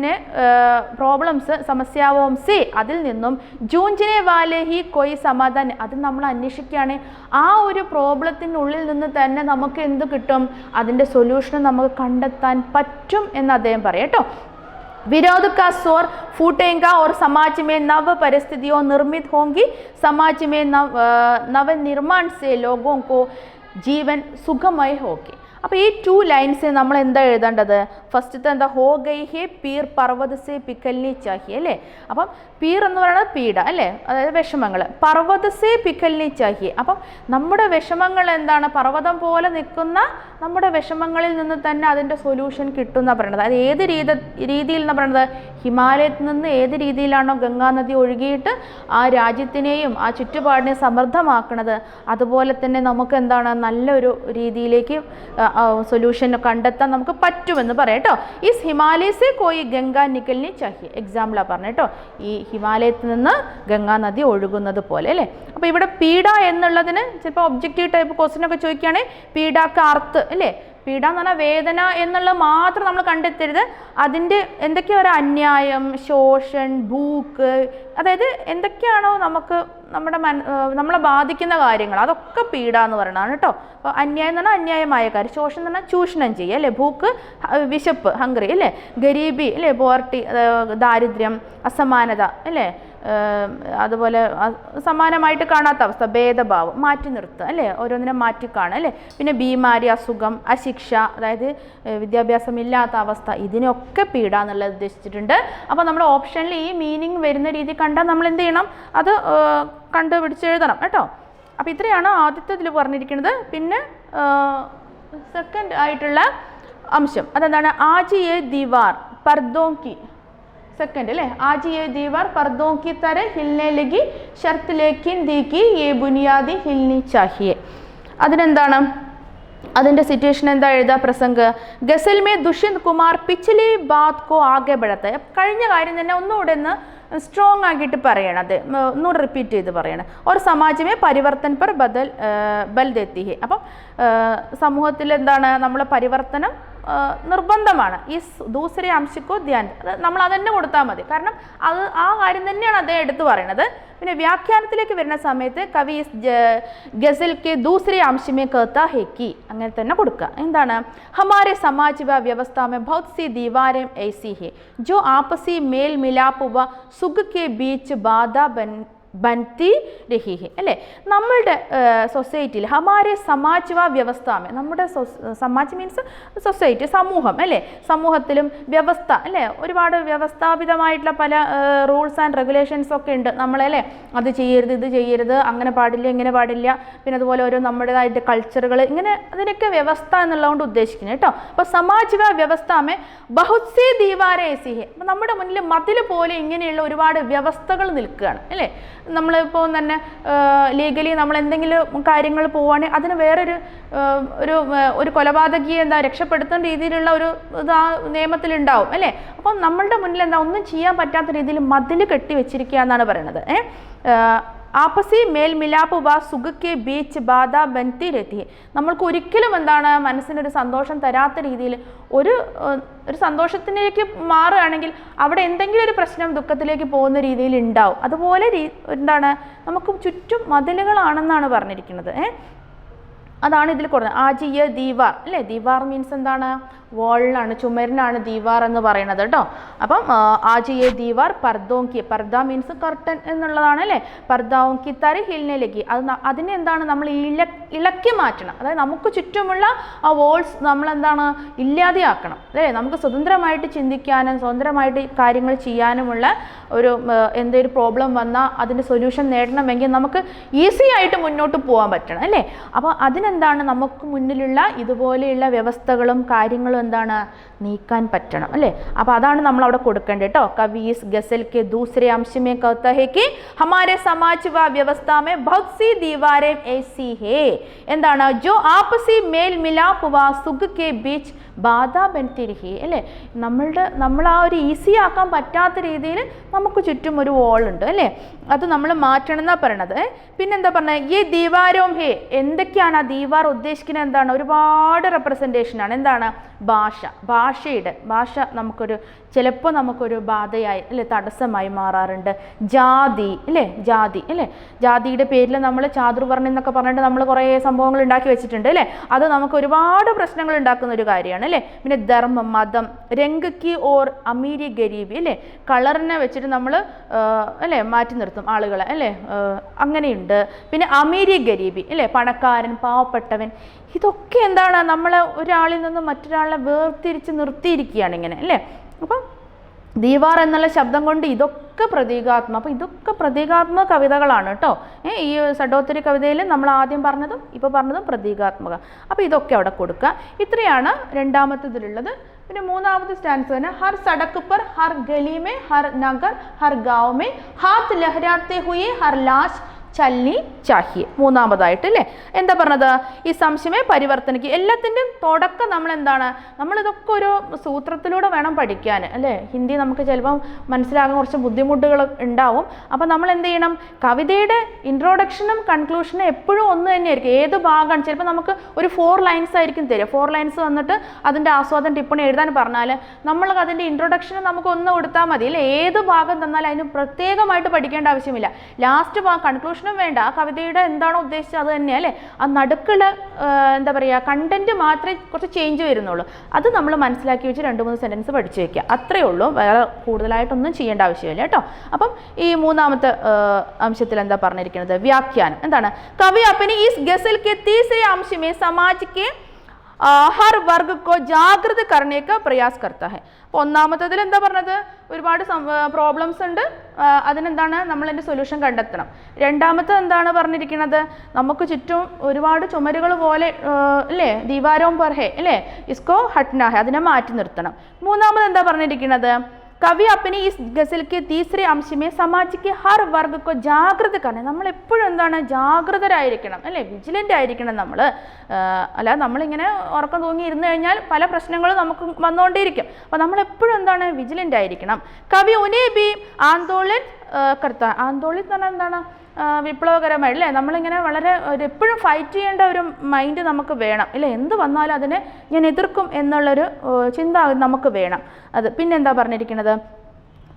സമസ്യാവും സെ അതിൽ നിന്നും ജൂഞ്ചിനെ വാലെ ഹി കോയി സമാധാനം, അത് നമ്മൾ അന്വേഷിക്കുകയാണ്. ആ ഒരു പ്രോബ്ലത്തിനുള്ളിൽ നിന്ന് തന്നെ നമുക്ക് എന്ത് കിട്ടും, അതിൻ്റെ സൊല്യൂഷൻ നമുക്ക് കണ്ടെത്താൻ പറ്റും എന്ന് അദ്ദേഹം പറയാം കേട്ടോ. विरोध का शोर फूटेगा और समाज में नव परिस्थितियों निर्मित होंगी, समाज में नवनिर्माण से लोगों को जीवन सुखमय होगी. അപ്പോൾ ഈ 2 ലൈൻസ് നമ്മൾ എന്താ എഴുതേണ്ടത്, ഫസ്റ്റത്തെ എന്താ ഹോ ഗൈ ഹേ പീർ പർവ്വത സെ പിക്കൽനി ചാഹിയെ അല്ലേ. അപ്പം പീർ എന്ന് പറയുന്നത് പീഡ അല്ലേ, അതായത് വിഷമങ്ങൾ, പർവ്വത സെ പിക്കൽനി ചാഹിയെ, അപ്പം നമ്മുടെ വിഷമങ്ങൾ എന്താണ്, പർവ്വതം പോലെ നിൽക്കുന്ന നമ്മുടെ വിഷമങ്ങളിൽ നിന്ന് തന്നെ അതിൻ്റെ സൊല്യൂഷൻ കിട്ടുന്ന പറയുന്നത്. അത് ഏത് രീതിയിൽ എന്ന് പറയുന്നത്, ഹിമാലയത്തിൽ നിന്ന് ഏത് രീതിയിലാണോ ഗംഗാ നദി ഒഴുകിയിട്ട് ആ രാജ്യത്തിനെയും ആ ചുറ്റുപാടിനെയും സമൃദ്ധമാക്കുന്നത്, അതുപോലെ തന്നെ നമുക്ക് എന്താണ് നല്ലൊരു രീതിയിലേക്ക് സൊല്യൂഷൻ കണ്ടെത്താൻ നമുക്ക് പറ്റുമെന്ന് പറയാം കേട്ടോ. ഈ ഹിമാലയസെ കോയി ഗംഗാ നിക്കൽനി ചാഹിയെ, എക്സാമ്പിളാണ് പറഞ്ഞത് കേട്ടോ, ഈ ഹിമാലയത്തിൽ നിന്ന് ഗംഗാ നദി ഒഴുകുന്നത് പോലെ അല്ലേ. അപ്പോൾ ഇവിടെ പീഡ എന്നുള്ളതിന് ചിലപ്പോൾ ഒബ്ജക്റ്റീവ് ടൈപ്പ് ക്വസ്റ്റ്യൻ ഒക്കെ ചോദിക്കുകയാണെങ്കിൽ പീഡാക്ക് അർത്ഥ് അല്ലേ, പീഡ എന്ന് പറഞ്ഞാൽ വേദന എന്നുള്ളത് മാത്രം നമ്മൾ കണ്ടെത്തരുത്, അതിൻ്റെ എന്തൊക്കെയോ ഒരു അന്യായം, ശോഷൻ, ഭൂക്ക്, അതായത് എന്തൊക്കെയാണോ നമ്മളെ ബാധിക്കുന്ന കാര്യങ്ങൾ അതൊക്കെ പീഡ എന്ന് പറയുന്നതാണ് കേട്ടോ. അപ്പോൾ അന്യായം എന്ന് പറഞ്ഞാൽ അന്യായമായ കാര്യം, ശോഷം എന്ന് പറഞ്ഞാൽ ചൂഷണം ചെയ്യുക അല്ലേ, ഭൂക്ക് വിശപ്പ് ഹംഗ്രി അല്ലേ, ഗരീബി അല്ലേ പോവർട്ടി ദാരിദ്ര്യം, അസമാനത അല്ലേ, അതുപോലെ സമാനമായിട്ട് കാണാത്ത അവസ്ഥ, ഭേദഭാവം, മാറ്റി നിർത്തുക അല്ലേ, ഓരോന്നിനെ മാറ്റി കാണുക അല്ലേ. പിന്നെ ബീമാരി, അസുഖം, അശിക്ഷ, അതായത് വിദ്യാഭ്യാസമില്ലാത്ത അവസ്ഥ, ഇതിനൊക്കെ പീഡ എന്നുള്ളത് ഉദ്ദേശിച്ചിട്ടുണ്ട്. അപ്പോൾ നമ്മൾ ഓപ്ഷനിൽ ഈ മീനിങ് വരുന്ന രീതി കണ്ടാൽ നമ്മൾ എന്ത് ചെയ്യണം, അത് കണ്ടുപിടിച്ചെഴുതണം കേട്ടോ. അപ്പോൾ ഇത്രയാണ് ആദ്യത്തെ ഇതിൽ പറഞ്ഞിരിക്കുന്നത്. പിന്നെ സെക്കൻഡ് ആയിട്ടുള്ള അംശം അതെന്താണ്, ആജ് യേ ദീവാർ പർദോങ്കി, സെക്കൻഡ് അല്ലേ, ആജ് യേ ദീവാർ പർദോങ്കി തര ഹിൽനെ ലഗി ഷർത്ത് ലേക്കിൻ ദീക്കി യേ ബുനിയാദി ഹിൽനി ചാഹിയെ. അതിനെന്താണ്, അതിൻ്റെ സിറ്റുവേഷൻ എന്താ എഴുതാ, പ്രസംഗ് ഗസൽ മേ ദുഷ്യന്ത് കുമാർ പിछली बात को आगे बढ़ाता है, കഴിഞ്ഞ കാര്യം തന്നെ ഒന്നുകൂടെ ഒന്ന് സ്ട്രോങ് ആക്കിയിട്ട് പറയണം, അത് ഒന്നുകൂടെ റിപ്പീറ്റ് ചെയ്ത് പറയണം. और समाज में परिवर्तन पर बल देती है, അപ്പം സമൂഹത്തിൽ എന്താണ് നമ്മൾ പരിവർത്തനം നിർബന്ധമാണ്. ഈ ദൂസരെ അംശക്കോ ധ്യാൻ, നമ്മൾ അതന്നെ കൊടുത്താൽ മതി. കാരണം അത് ആ കാര്യം തന്നെയാണ് അദ്ദേഹം എടുത്തു പറയുന്നത്. പിന്നെ വ്യാഖ്യാനത്തിലേക്ക് വരുന്ന സമയത്ത് കവി ഗസൽ കെ ദൂസരെ അംശമേ कहता है कि അങ്ങനെ തന്നെ കൊടുക്കുക. എന്താണ്? हमारे समाज व व्यवस्था में बहुत सी दीवारें ऐसी है जो आपसी मेल मिलाप व सुख के बीच बाधा ബൻതി രഹി ഹെ അല്ലേ. നമ്മളുടെ സൊസൈറ്റിയിൽ ഹമാരെ സമാജ് വ വ്യവസ്ഥാമേ, നമ്മുടെ സമാജ് മീൻസ് സൊസൈറ്റി, സമൂഹം അല്ലേ, സമൂഹത്തിലും വ്യവസ്ഥ അല്ലേ, ഒരുപാട് വ്യവസ്ഥാപിതമായിട്ടുള്ള പല റൂൾസ് ആൻഡ് റെഗുലേഷൻസ് ഒക്കെ ഉണ്ട് നമ്മളല്ലേ. അത് ചെയ്യരുത്, ഇത് ചെയ്യരുത്, അങ്ങനെ പാടില്ല, ഇങ്ങനെ പാടില്ല, പിന്നെ അതുപോലെ ഓരോ നമ്മുടേതായിട്ട് കൾച്ചറുകൾ, ഇങ്ങനെ അതിനൊക്കെ വ്യവസ്ഥ എന്നുള്ളതുകൊണ്ട് ഉദ്ദേശിക്കുന്നത് കേട്ടോ. അപ്പോൾ സമാജ് വ വ്യവസ്ഥാമേ ബഹുത് സി ദീവാരെ ഏസി ഹെ, അപ്പം നമ്മുടെ മുന്നിൽ മതിൽ പോലെ ഇങ്ങനെയുള്ള ഒരുപാട് വ്യവസ്ഥകൾ നിൽക്കുകയാണ് അല്ലേ. നമ്മളിപ്പോൾ തന്നെ ലീഗലി നമ്മൾ എന്തെങ്കിലും കാര്യങ്ങൾ പോവുകയാണെങ്കിൽ അതിന് വേറൊരു ഒരു കൊലപാതകിയെ എന്താ രക്ഷപ്പെടുത്തുന്ന രീതിയിലുള്ള ഒരു ഇത് ആ നിയമത്തിലുണ്ടാവും അല്ലേ. അപ്പം നമ്മളുടെ മുന്നിൽ എന്താ ഒന്നും ചെയ്യാൻ പറ്റാത്ത രീതിയിൽ മതിൽ കെട്ടി വെച്ചിരിക്കുക എന്നാണ് പറയുന്നത്. ആപ്പസി മേൽ മിലാപ്പ് വ സുഖക്കെ ബീച്ച് ബാധ ബൻതി രത്തി, നമ്മൾക്ക് ഒരിക്കലും എന്താണ് മനസ്സിനൊരു സന്തോഷം തരാത്ത രീതിയിൽ ഒരു സന്തോഷത്തിലേക്ക് മാറുകയാണെങ്കിൽ അവിടെ എന്തെങ്കിലും ഒരു പ്രശ്നം ദുഃഖത്തിലേക്ക് പോകുന്ന രീതിയിൽ ഉണ്ടാവും. അതുപോലെ എന്താണ് നമുക്ക് ചുറ്റും മതിലുകളാണെന്നാണ് പറഞ്ഞിരിക്കുന്നത്. അതാണ് ഇതിൽ കൊടുക്കുന്നത്. ആജിയ ദീവാർ അല്ലേ. ദീവാർ മീൻസ് എന്താണ്? വാളിനാണ്, ചുമരിനാണ് ദീവാർ എന്ന് പറയുന്നത് കേട്ടോ. അപ്പം ആജിയെ ദീവാർ പർദോങ്കി, പർദ മീൻസ് കർട്ടൻ എന്നുള്ളതാണ് അല്ലേ. പർദാവുങ്കി തര ഹിൽനയിലേക്ക്, അതിനെ എന്താണ് നമ്മൾ ഇളക്കി മാറ്റണം. അതായത് നമുക്ക് ചുറ്റുമുള്ള ആ വോൾസ് നമ്മളെന്താണ് ഇല്ലാതെയാക്കണം അല്ലേ. നമുക്ക് സ്വതന്ത്രമായിട്ട് ചിന്തിക്കാനും സ്വതന്ത്രമായിട്ട് കാര്യങ്ങൾ ചെയ്യാനുമുള്ള ഒരു എന്തെങ്കിലും പ്രോബ്ലം വന്നാൽ അതിൻ്റെ സൊല്യൂഷൻ നേടണമെങ്കിൽ നമുക്ക് ഈസി ആയിട്ട് മുന്നോട്ട് പോകാൻ പറ്റണം അല്ലേ. അപ്പോൾ അതിനെന്താണ് നമുക്ക് മുന്നിലുള്ള ഇതുപോലെയുള്ള വ്യവസ്ഥകളും കാര്യങ്ങളും എന്താണ് നീക്കാൻ പറ്റണം അല്ലേ. അപ്പോൾ അതാണ് നമ്മൾ അവിടെ കൊടുക്കേണ്ടത് കേട്ടോ. കവീസ് ഗസൽ കെ ദൂസരെ അംശമേ कहता है कि हमारे समाज व व्यवस्था में बहुत सी दीवारें ऐसी है എന്താണ് जो आपसी मेल मिलाप व सुख के बीच ബാധ ബൻതി രഹി അല്ലേ. നമ്മൾ ആ ഒരു ഈസി ആക്കാൻ പറ്റാത്ത രീതിയിൽ നമുക്ക് ചുറ്റും ഒരു വോൾ ഉണ്ട് അല്ലേ. അത് നമ്മൾ മാറ്റണം എന്നാണ് പറയണത്. പിന്നെന്താ പറഞ്ഞത്? ഈ ദീവാരോം ഹേ, എന്തൊക്കെയാണ് ആ ദീവാർ ഉദ്ദേശിക്കുന്നത്? എന്താണ്? ഒരുപാട് റെപ്രസെൻറ്റേഷനാണ്. എന്താണ്? ഭാഷ നമുക്കൊരു ചിലപ്പോൾ നമുക്കൊരു ബാധയായി അല്ലേ, തടസ്സമായി മാറാറുണ്ട്. ജാതി അല്ലേ, ജാതിയുടെ പേരിൽ നമ്മൾ ചാതുർവർണ്ണം എന്നൊക്കെ പറഞ്ഞിട്ട് നമ്മൾ കുറേ സംഭവങ്ങൾ ഉണ്ടാക്കി വെച്ചിട്ടുണ്ട് അല്ലേ. അത് നമുക്ക് ഒരുപാട് പ്രശ്നങ്ങൾ ഉണ്ടാക്കുന്ന ഒരു കാര്യമാണ് അല്ലേ. പിന്നെ ധർമ്മം, മതം, രംഗക്കി ഓർ അമീരി ഗരീബി അല്ലേ, കളറിനെ വെച്ചിട്ട് നമ്മൾ അല്ലേ മാറ്റി നിർത്തും ആളുകളെ അല്ലേ, അങ്ങനെയുണ്ട്. പിന്നെ അമീരി ഗരീബി അല്ലേ, പണക്കാരൻ പാവപ്പെട്ടവൻ, ഇതൊക്കെ എന്താണ് നമ്മളെ ഒരാളിൽ നിന്ന് മറ്റൊരാളെ വേർതിരിച്ച് നിർത്തിയിരിക്കുകയാണ് ഇങ്ങനെ അല്ലേ. അപ്പം ദീവാർ എന്നുള്ള ശബ്ദം കൊണ്ട് ഇതൊക്കെ പ്രതീകാത്മക, അപ്പോൾ ഇതൊക്കെ പ്രതീകാത്മക കവിതകളാണ് കേട്ടോ. ഈ സഡോത്തരി കവിതയിൽ നമ്മൾ ആദ്യം പറഞ്ഞതും ഇപ്പോൾ പറഞ്ഞതും പ്രതീകാത്മക. അപ്പോൾ ഇതൊക്കെ അവിടെ കൊടുക്കുക. ഇത്രയാണ് രണ്ടാമത്തേതിലുള്ളത്. പിന്നെ മൂന്നാമത്തെ സ്റ്റാൻസ് തന്നെ ഹർ സടക്ക് പർ ഹർ ഗലി മേ ഹർ നഗർ ഹർ ഗാവ് മേ ഹാത്ത് ലഹരാത്തെ ഹുയെ ഹർ ലാശ് ചല്ലി ചാഹിയെ. മൂന്നാമതായിട്ട് അല്ലേ എന്താ പറഞ്ഞത്? ഈ സംശയമേ പരിവർത്തനയ്ക്ക്. എല്ലാത്തിൻ്റെയും തുടക്കം നമ്മൾ എന്താണ്, നമ്മളിതൊക്കെ ഒരു സൂത്രത്തിലൂടെ വേണം പഠിക്കാൻ അല്ലേ. ഹിന്ദി നമുക്ക് ചിലപ്പം മനസ്സിലാകാൻ കുറച്ച് ബുദ്ധിമുട്ടുകൾ ഉണ്ടാവും. അപ്പം നമ്മൾ എന്ത് ചെയ്യണം? കവിതയുടെ ഇൻട്രോഡക്ഷനും കൺക്ലൂഷനും എപ്പോഴും ഒന്ന് തന്നെയായിരിക്കും. ഏത് ഭാഗമാണ് ചിലപ്പോൾ നമുക്ക് ഒരു 4 ലൈൻസ് ആയിരിക്കും തരിക. 4 ലൈൻസ് വന്നിട്ട് അതിൻ്റെ ആസ്വാദനം ടിപ്പണി എഴുതാൻ പറഞ്ഞാൽ നമ്മൾ അതിൻ്റെ ഇൻട്രോഡക്ഷന് നമുക്ക് ഒന്ന് കൊടുത്താൽ മതി അല്ലേ. ഏത് ഭാഗം തന്നാലും അതിന് പ്രത്യേകമായിട്ട് പഠിക്കേണ്ട ആവശ്യമില്ല. ലാസ്റ്റ് കൺക്ലൂഷൻ വേണ്ട, ആ കവിതയുടെ എന്താണോ ഉദ്ദേശിച്ചത് അത് തന്നെ അല്ലേ. ആ നടുക്കുള്ള എന്താ പറയുക കണ്ടന്റ് മാത്രമേ കുറച്ച് ചേഞ്ച് വരുന്നുള്ളൂ. അത് നമ്മൾ മനസ്സിലാക്കി വെച്ച് 2-3 സെൻറ്റൻസ് പഠിച്ചു വയ്ക്കുക, അത്രയേ ഉള്ളൂ. വേറെ കൂടുതലായിട്ടൊന്നും ചെയ്യേണ്ട ആവശ്യമില്ല കേട്ടോ. അപ്പം ഈ മൂന്നാമത്തെ അംശത്തിൽ എന്താ പറഞ്ഞിരിക്കുന്നത്? വ്യാഖ്യാനം. എന്താണ്? കവി അപ്പനി ഈസ് ഗസൽ കെ തീസരെ അംശമേ സമാജ് കെ ഹർ വർഗ് കോ ജാഗ്രത കർണേക്ക് പ്രയാസ് കർത്താ ഹെ. അപ്പോൾ ഒന്നാമത്തതിൽ എന്താ പറഞ്ഞത്? ഒരുപാട് പ്രോബ്ലംസ് ഉണ്ട്, അതിനെന്താണ് നമ്മൾ അതിൻ്റെ സൊല്യൂഷൻ കണ്ടെത്തണം. രണ്ടാമത്തെ എന്താണ് പറഞ്ഞിരിക്കുന്നത്? നമുക്ക് ചുറ്റും ഒരുപാട് ചുമരുകൾ പോലെ അല്ലേ, ദീവാരോം പർ ഹെ അല്ലേ, ഇസ്കോ ഹട്ട്ന ഹെ, അതിനെ മാറ്റി നിർത്തണം. മൂന്നാമത് എന്താ പറഞ്ഞിരിക്കുന്നത്? കവി अपनी इस गजल के तीसरे अंश में समाज के हर वर्ग को जागृत करना. നമ്മൾ എപ്പോഴും എന്താണ് ജാഗ്രതരായിരിക്കണം അല്ലേ, വിജിലൻ്റ് ആയിരിക്കണം നമ്മൾ. അല്ല നമ്മളിങ്ങനെ ഉറക്കം തൂങ്ങി ഇരുന്ന് കഴിഞ്ഞാൽ പല പ്രശ്നങ്ങളും നമുക്ക് വന്നുകൊണ്ടേയിരിക്കും. അപ്പോൾ നമ്മളെപ്പോഴും എന്താണ് വിജിലൻ്റ് ആയിരിക്കണം. കവി ഉനെ ബി ആന്തോളൻ കർത്ത ആന്തോളിത് എന്ന് പറഞ്ഞാൽ എന്താണ്? വിപ്ലവകരമായി അല്ലേ? നമ്മളിങ്ങനെ വളരെ എപ്പോഴും ഫൈറ്റ് ചെയ്യേണ്ട ഒരു മൈൻഡ് നമുക്ക് വേണം അല്ലേ? എന്ത് വന്നാലും അതിനെ ഞാൻ എതിർക്കും എന്നുള്ളൊരു ചിന്ത നമുക്ക് വേണം. അത് പിന്നെന്താ പറഞ്ഞിരിക്കുന്നത്?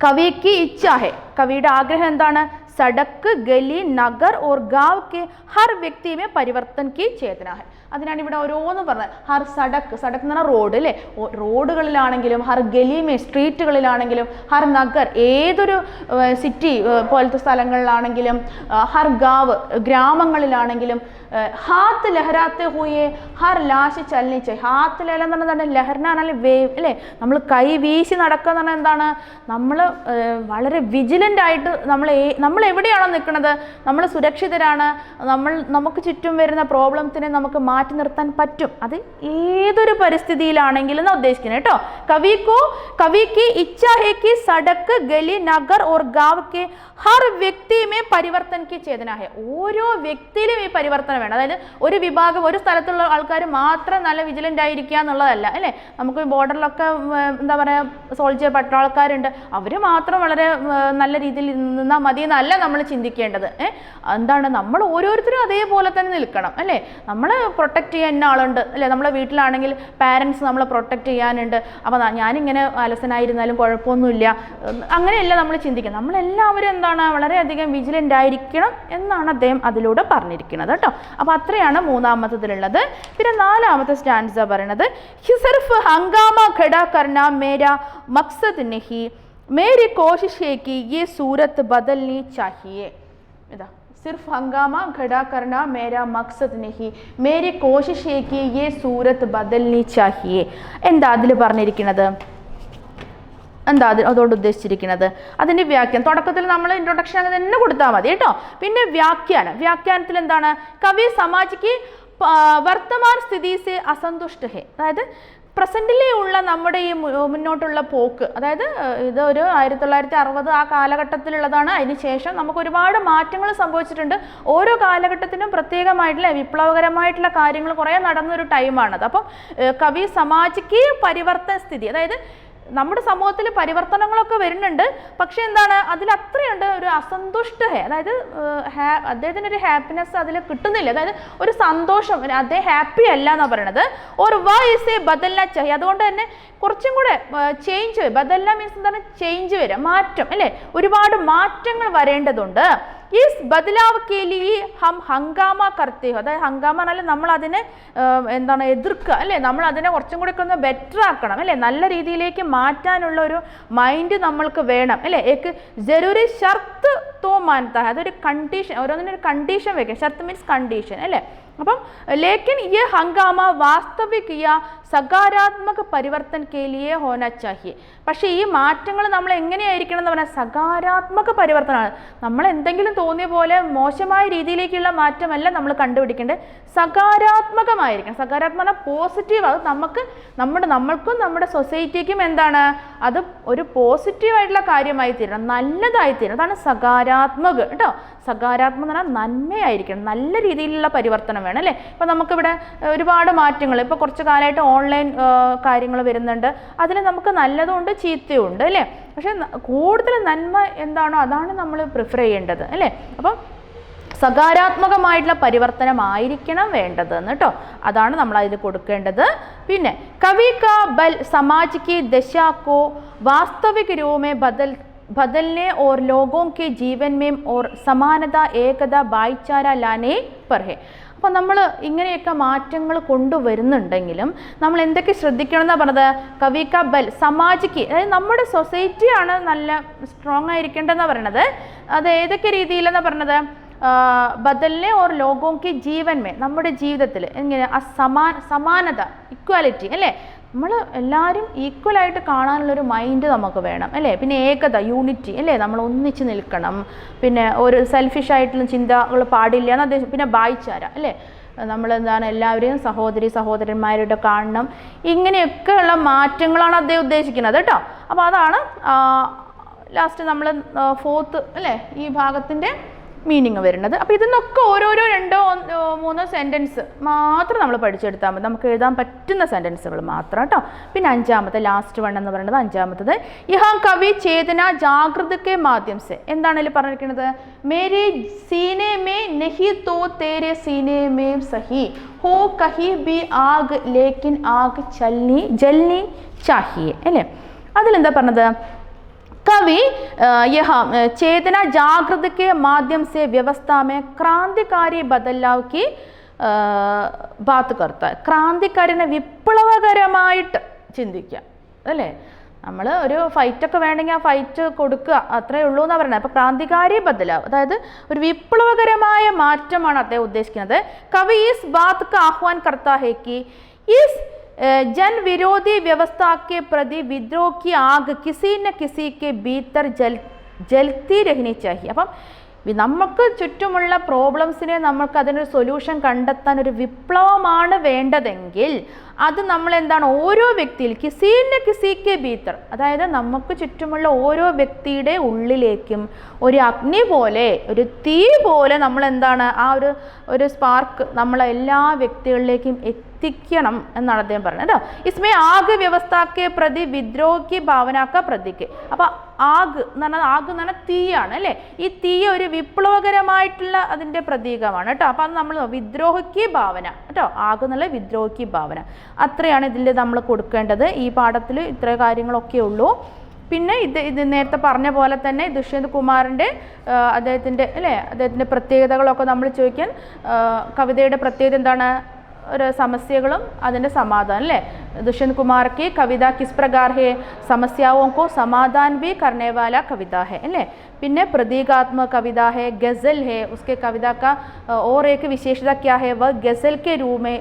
കവിക്ക് ഇച്ഛാ ഹെ, കവിയുടെ ആഗ്രഹം എന്താണ്? സടക്ക് ഗലി നഗർ ഓർ ഗാവ് കെ ഹർ വ്യക്തി മേ പരിവർത്തൻ കി ചേതന ഹെ. അതിനാണ് ഇവിടെ ഓരോന്നും പറഞ്ഞത്. ഹർ സടക്ക്, സടക്ക് എന്ന് പറഞ്ഞാൽ റോഡ് അല്ലേ? റോഡുകളിലാണെങ്കിലും ഹർ ഗലിമേ സ്ട്രീറ്റുകളിലാണെങ്കിലും ഹർ നഗർ ഏതൊരു സിറ്റി പോലത്തെ സ്ഥലങ്ങളിലാണെങ്കിലും ഹർ ഗാവ് ഗ്രാമങ്ങളിലാണെങ്കിലും ഹാത്ത് ലഹരാത്തെ ഹുയെ ഹർ ലാശ് ചലനിച്ച്. ഹാത്ത് ലഹര എന്ന് പറഞ്ഞാൽ ലഹർന പറഞ്ഞാൽ വേവ് അല്ലേ? നമ്മൾ കൈ വീശി നടക്കുക എന്ന് പറഞ്ഞാൽ എന്താണ്? നമ്മൾ വളരെ വിജിലൻ്റ് ആയിട്ട് നമ്മൾ എവിടെയാണോ നിൽക്കുന്നത് നമ്മൾ സുരക്ഷിതരാണ്. നമുക്ക് ചുറ്റും വരുന്ന പ്രോബ്ലംസിനെ നമുക്ക് മാറ്റി നിർത്താൻ പറ്റും. അത് ഏതൊരു പരിസ്ഥിതിയിലാണെങ്കിലും എന്നാണ് ഉദ്ദേശിക്കുന്നത് കേട്ടോ. കവിക്ക് ഇച്ഛാ ഹെ കി സടക്ക് ഗലി നഗർ ഓർ ഗാവ് കെ ഹർ വ്യക്തി മേ പരിവർത്തൻ കി ചേതന ഹെ. ഓരോ വ്യക്തിയിലും ഈ പരിവർത്തനം വേണം. അതായത് ഒരു വിഭാഗം ഒരു സ്ഥലത്തുള്ള ആൾക്കാർ മാത്രം നല്ല വിജിലൻ്റ് ആയിരിക്കുക എന്നുള്ളതല്ല അല്ലേ? നമുക്ക് ബോർഡറിലൊക്കെ എന്താ പറയുക സോൾജിയർ പട്ടാൾക്കാരുണ്ട്, അവർ മാത്രം വളരെ നല്ല രീതിയിൽ നിന്നാൽ മതി എന്നല്ല നമ്മൾ ചിന്തിക്കേണ്ടത്. എന്താണ്? നമ്മൾ ഓരോരുത്തരും അതേപോലെ തന്നെ നിൽക്കണം അല്ലേ? നമ്മൾ പ്രൊട്ടക്റ്റ് ചെയ്യാൻ ഇന്ന ആളുണ്ട് അല്ലേ? നമ്മളെ വീട്ടിലാണെങ്കിൽ പാരൻസ് നമ്മളെ പ്രൊട്ടക്റ്റ് ചെയ്യാനുണ്ട്. അപ്പോൾ ഞാനിങ്ങനെ അലസനായിരുന്നാലും കുഴപ്പമൊന്നുമില്ല, അങ്ങനെയല്ല നമ്മൾ ചിന്തിക്കുന്നത്. നമ്മളെല്ലാവരും എന്താണ് വളരെയധികം വിജിലൻ്റ് ആയിരിക്കണം എന്നാണ് അദ്ദേഹം അതിലൂടെ പറഞ്ഞിരിക്കുന്നത് കേട്ടോ. അപ്പോൾ അത്രയാണ് മൂന്നാമത്തതിലുള്ളത്. പിന്നെ നാലാമത്തെ സ്റ്റാൻസ പറയുന്നത് സിർഫ് ഹംഗാമ ഖടാ കർന മേരാ മക്സദ് നഹി മേരി കോശിഷ് ഹേ കി യേ സൂരത്ത് ബദൽനി ചാഹിയേ. ഇതാ സിർഫ് ഹംഗാമ ഖടാ കർന മേരാ മക്സദ് നഹി മേരി കോശിഷ് ഹേ കി യേ സൂരത്ത് ബദൽനി ചാഹിയേ. എന്താ അതിൽ പറഞ്ഞിരിക്കുന്നത്? എന്താ അതുകൊണ്ട് ഉദ്ദേശിച്ചിരിക്കുന്നത്? അതിൻ്റെ വ്യാഖ്യാനം തുടക്കത്തിൽ നമ്മൾ ഇൻട്രൊഡക്ഷൻ അങ്ങനെ തന്നെ കൊടുത്താൽ മതി കേട്ടോ. പിന്നെ വ്യാഖ്യാനത്തിൽ എന്താണ്? കവി സമാജിക്ക് വർത്തമാന സ്ഥിതി സെ അസന്തുഷ്ട ഹെ. അതായത് പ്രസൻറ്റിലേ ഉള്ള നമ്മുടെ ഈ മുന്നോട്ടുള്ള പോക്ക്, അതായത് ഇത് ഒരു 1960 ആ കാലഘട്ടത്തിലുള്ളതാണ്. അതിന് ശേഷം നമുക്ക് ഒരുപാട് മാറ്റങ്ങൾ സംഭവിച്ചിട്ടുണ്ട്. ഓരോ കാലഘട്ടത്തിനും പ്രത്യേകമായിട്ടുള്ള വിപ്ലവകരമായിട്ടുള്ള കാര്യങ്ങൾ കുറേ നടന്നൊരു ടൈമാണത്. അപ്പം കവി സമാജിക്ക് പരിവർത്തന സ്ഥിതി, അതായത് നമ്മുടെ സമൂഹത്തിൽ പരിവർത്തനങ്ങളൊക്കെ വരുന്നുണ്ട്, പക്ഷെ എന്താണ് അതിൽ അത്രയുണ്ട് ഒരു അസന്തുഷ്ട ഹേ. അതായത് അദ്ദേഹത്തിന് ഒരു ഹാപ്പിനെസ് അതിൽ കിട്ടുന്നില്ല, അതായത് ഒരു സന്തോഷം, അദ്ദേഹം ഹാപ്പി അല്ല എന്നാണ് പറയണത്. ഓർ വാ ഇസേ ബദൽന ചാഹി. അതുകൊണ്ട് തന്നെ കുറച്ചും കൂടെ ചേഞ്ച്, ബദൽന മീൻസ് എന്താണ്? ചേഞ്ച് വരിക, മാറ്റം അല്ലേ? ഒരുപാട് മാറ്റങ്ങൾ വരേണ്ടതുണ്ട്. ഈസ് ബദലാവ് കെ ലിയെ ഹം ഹംഗാമ കർത്തേ ഹോ. അതായത് ഹംഗാമ എന്നാൽ നമ്മൾ അതിനെ എന്താണ് എതിർക്കുക അല്ലേ? നമ്മൾ അതിനെ കുറച്ചും കൂടെ ഒന്ന് ബെറ്റർ ആക്കണം അല്ലേ? നല്ല രീതിയിലേക്ക് മാറ്റാനുള്ള ഒരു മൈൻഡ് നമ്മൾക്ക് വേണം അല്ലേ? ഏക്ക് ജരൂരി ഷർത്ത് തോ മാനത്ത. അതൊരു കണ്ടീഷൻ, ഓരോന്നിനൊരു കണ്ടീഷൻ വെക്കാം. ഷർത്ത് മീൻസ് കണ്ടീഷൻ അല്ലേ? അപ്പം ലേക്കിൻ യേ ഹംഗാമ വാസ്തവിക് യാ സകാരാത്മക പരിവർത്തൻ കെ ലിയെ ഹോന ചാഹിയെ. പക്ഷേ ഈ മാറ്റങ്ങൾ നമ്മൾ എങ്ങനെയായിരിക്കണം എന്ന് പറഞ്ഞാൽ സകാരാത്മക പരിവർത്തനമാണ്. നമ്മൾ എന്തെങ്കിലും തോന്നിയ പോലെ മോശമായ രീതിയിലേക്കുള്ള മാറ്റമല്ല നമ്മൾ കണ്ടുപിടിക്കേണ്ടത്, സകാരാത്മകമായിരിക്കണം. സകാരാത്മക പോസിറ്റീവ്, അത് നമ്മൾക്കും നമ്മുടെ സൊസൈറ്റിക്കും എന്താണ് അത് ഒരു പോസിറ്റീവായിട്ടുള്ള കാര്യമായി തീരണം, നല്ലതായി തീരണം. അതാണ് സകാരാത്മക കേട്ടോ. സകാരാത്മക എന്ന് പറഞ്ഞാൽ നന്മയായിരിക്കണം, നല്ല രീതിയിലുള്ള പരിവർത്തനം വേണം അല്ലേ? ഇപ്പം നമുക്കിവിടെ ഒരുപാട് മാറ്റങ്ങൾ, ഇപ്പോൾ കുറച്ച് കാലമായിട്ട് ഓൺലൈൻ കാര്യങ്ങൾ വരുന്നുണ്ട്. അതിൽ നമുക്ക് നല്ലതുണ്ട് ചീത്തയുണ്ട് അല്ലേ? പക്ഷെ കൂടുതൽ നന്മ എന്താണോ അതാണ് നമ്മൾ പ്രിഫർ ചെയ്യേണ്ടത് അല്ലേ? അപ്പം സകാരാത്മകമായിട്ടുള്ള പരിവർത്തനമായിരിക്കണം വേണ്ടതെന്ന് കേട്ടോ. അതാണ് നമ്മൾ അതിൽ കൊടുക്കേണ്ടത്. പിന്നെ കവി കാ ബൽ സമാജ് കി ദശാ കോ വാസ്തവിക രൂപ में बदलने और लोगों के जीवन में और समानता एकता भाईचारा लाने पर है. അപ്പോൾ നമ്മൾ ഇങ്ങനെയൊക്കെ മാറ്റങ്ങൾ കൊണ്ടുവരുന്നുണ്ടെങ്കിലും നമ്മൾ എന്തൊക്കെ ശ്രദ്ധിക്കണം എന്നാണ് പറഞ്ഞത്? കവി കാ ബൽ സമാജിക്ക്, അതായത് നമ്മുടെ സൊസൈറ്റിയാണ് നല്ല സ്ട്രോങ് ആയിരിക്കേണ്ടതെന്നാണ് പറയണത്. അത് ഏതൊക്കെ രീതിയിലെന്നാണ് പറഞ്ഞത്? ബദലിനെ ഓർ ലോകോക്ക് ജീവൻ മേ, നമ്മുടെ ജീവിതത്തിൽ എങ്ങനെ സമാനത, ഇക്വാലിറ്റി അല്ലേ? നമ്മൾ എല്ലാവരും ഈക്വലായിട്ട് കാണാനുള്ളൊരു മൈൻഡ് നമുക്ക് വേണം അല്ലേ? പിന്നെ ഏകത, യൂണിറ്റി അല്ലേ? നമ്മൾ ഒന്നിച്ച് നിൽക്കണം. പിന്നെ ഒരു സെൽഫിഷ് ആയിട്ടുള്ള ചിന്തകൾ പാടില്ല എന്ന് അദ്ദേഹം. പിന്നെ ഭായിച്ചാര അല്ലേ? നമ്മൾ എന്താണ് എല്ലാവരെയും സഹോദരന്മാരുടെ കാണണം. ഇങ്ങനെയൊക്കെയുള്ള മാറ്റങ്ങളാണ് അദ്ദേഹം ഉദ്ദേശിക്കുന്നത് കേട്ടോ. അപ്പോൾ അതാണ് ലാസ്റ്റ് നമ്മൾ 4th അല്ലേ ഈ ഭാഗത്തിൻ്റെ മീനിങ് വരുന്നത്. അപ്പോൾ ഇതിന്നൊക്കെ ഓരോരോ 2-3 സെൻറ്റൻസ് മാത്രം നമ്മൾ പഠിച്ചെടുത്താൽ മതി, നമുക്ക് എഴുതാൻ പറ്റുന്ന സെൻറ്റൻസുകൾ മാത്രം കേട്ടോ. പിന്നെ അഞ്ചാമത്തെ ലാസ്റ്റ് വൺ എന്ന് പറയുന്നത് അഞ്ചാമത്തത്, യഹാ കവി ചേതന ജാഗ്രതക്കെ മാധ്യം സെ. എന്താണ് ഇതിൽ പറഞ്ഞിരിക്കുന്നത്? മേരെ സീനെ മേ നഹി തോ തേരെ സീനെ മേ സഹി ഹോ കഹി ബി ആഗ് ലേക്കിൻ ആഗ് ജൽനി ചാഹിയെ അല്ലേ. അതിലെന്താ പറഞ്ഞത്? कवि यह चेतना जागृति के माध्यम से व्यवस्था में क्रांतिकारी बदलाव की बात करता है. ക്രാന്തിക്കാരനെ വിപ്ലവകരമായിട്ട് ചിന്തിക്കുക അല്ലേ. നമ്മൾ ഒരു ഫൈറ്റൊക്കെ വേണമെങ്കിൽ ആ ഫൈറ്റ് കൊടുക്കുക, അത്രയേ ഉള്ളൂ എന്നാണ് പറയുന്നത്. അപ്പോൾ ക്രാന്തികാരി ബദലാവ്, അതായത് ഒരു വിപ്ലവകരമായ മാറ്റമാണ് അദ്ദേഹം ഉദ്ദേശിക്കുന്നത്. കവി ഈസ് ബാത് കാ ആഹ്വാൻ കർത്താ ഹെ കി ഈസ് जन विरोधी व्यवस्था के प्रति विद्रोह की आग किसी न किसी के भीतर जलती रहनी चाहिए. അപ്പം നമുക്ക് ചുറ്റുമുള്ള പ്രോബ്ലംസിനെ നമ്മൾക്ക് അതിനൊരു സൊല്യൂഷൻ കണ്ടെത്താൻ ഒരു വിപ്ലവമാണ് വേണ്ടതെങ്കിൽ അത് നമ്മൾ എന്താണ് ഓരോ വ്യക്തിയിൽ കിസീന് കിസിക്ക് ഭീത്തർ, അതായത് നമുക്ക് ചുറ്റുമുള്ള ഓരോ വ്യക്തിയുടെ ഉള്ളിലേക്കും ഒരു അഗ്നി പോലെ ഒരു തീ പോലെ നമ്മൾ എന്താണ് ആ ഒരു സ്പാർക്ക് നമ്മളെ എല്ലാ വ്യക്തികളിലേക്കും എത്തിക്കണം എന്നാണ് അദ്ദേഹം പറയുന്നത് കേട്ടോ. ഇസ്മേ ആഗ് വ്യവസ്ഥയ്ക്ക് പ്രതി വിദ്രോഹി ഭാവനാക്ക പ്രതിക്ക്. അപ്പം ആഗ് എന്ന് പറഞ്ഞാൽ ആഗ് എന്ന് പറഞ്ഞാൽ തീയാണ് അല്ലേ. ഈ തീ ഒരു വിപ്ലവകരമായിട്ടുള്ള അതിൻ്റെ പ്രതീകമാണ് കേട്ടോ. അപ്പം അത് നമ്മൾ വിദ്രോഹി ഭാവന കേട്ടോ, ആഗ് എന്നുള്ള വിദ്രോഹി ഭാവന, അത്രയാണ് ഇതിൽ നമ്മൾ കൊടുക്കേണ്ടത്. ഈ പാഠത്തിൽ ഇത്ര കാര്യങ്ങളൊക്കെ ഉള്ളൂ. പിന്നെ ഇത് നേരത്തെ പറഞ്ഞ പോലെ തന്നെ ദുഷ്യന്ത് കുമാറിൻ്റെ അദ്ദേഹത്തിൻ്റെ പ്രത്യേകതകളൊക്കെ നമ്മൾ ചോദിക്കാൻ, കവിതയുടെ പ്രത്യേകത എന്താണ്? ഒരു സമസ്യകളും അതിൻ്റെ സമാധാനം അല്ലേ. दुष्यंत कुमार की कविता किस प्रकार है? समस्याओं को समाधान भी करने वाला कविता है अല്ലേ. പിന്നെ प्रतीकात्मक कविता है, गज़ल है, उसके कविता का और एक विशेषता क्या है? वह गज़ल के रूप में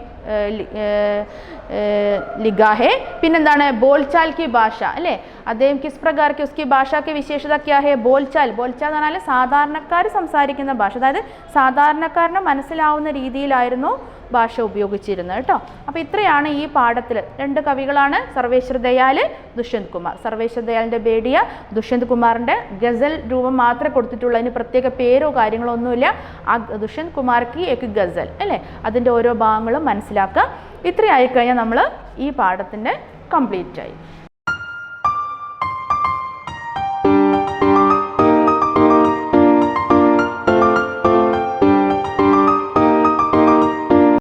लिखा है. പിന്നെന്താണ്? बोलचाल की भाषा അല്ലേ. അദ്ദേഹം किस प्रकार की उसकी भाषा की विशेषता क्या है? बोलचाल എന്ന് പറഞ്ഞാൽ സാധാരണക്കാർ സംസാരിക്കുന്ന ഭാഷ, അതായത് സാധാരണക്കാരന് മനസ്സിലാവുന്ന രീതിയിലായിരുന്നു ഭാഷ ഉപയോഗിച്ചിരുന്നത് കേട്ടോ. അപ്പോൾ ഇത്രയാണ് ഈ പാഠത്തിൽ. 2 കവികളാണ്, സർവേശ്വർ ദയാൽ, ദുഷ്യന്ത് കുമാർ. സർവേശ്വർ ദയാലിൻ്റെ ബേഡിയ, ദുഷ്യന്ത് കുമാറിൻ്റെ ഗസൽ രൂപം മാത്രമേ കൊടുത്തിട്ടുള്ളൂ, അതിന് പ്രത്യേക പേരോ കാര്യങ്ങളോ ഒന്നുമില്ല. ആ ദുഷ്യന്ത് കുമാർക്ക് എക്ക് ഗസൽ അല്ലേ, അതിൻ്റെ ഓരോ ഭാഗങ്ങളും മനസ്സിലാക്കുക. ഇത്രയായി കഴിഞ്ഞാൽ നമ്മൾ ഈ പാഠത്തിൻ്റെ കംപ്ലീറ്റ് ആയി.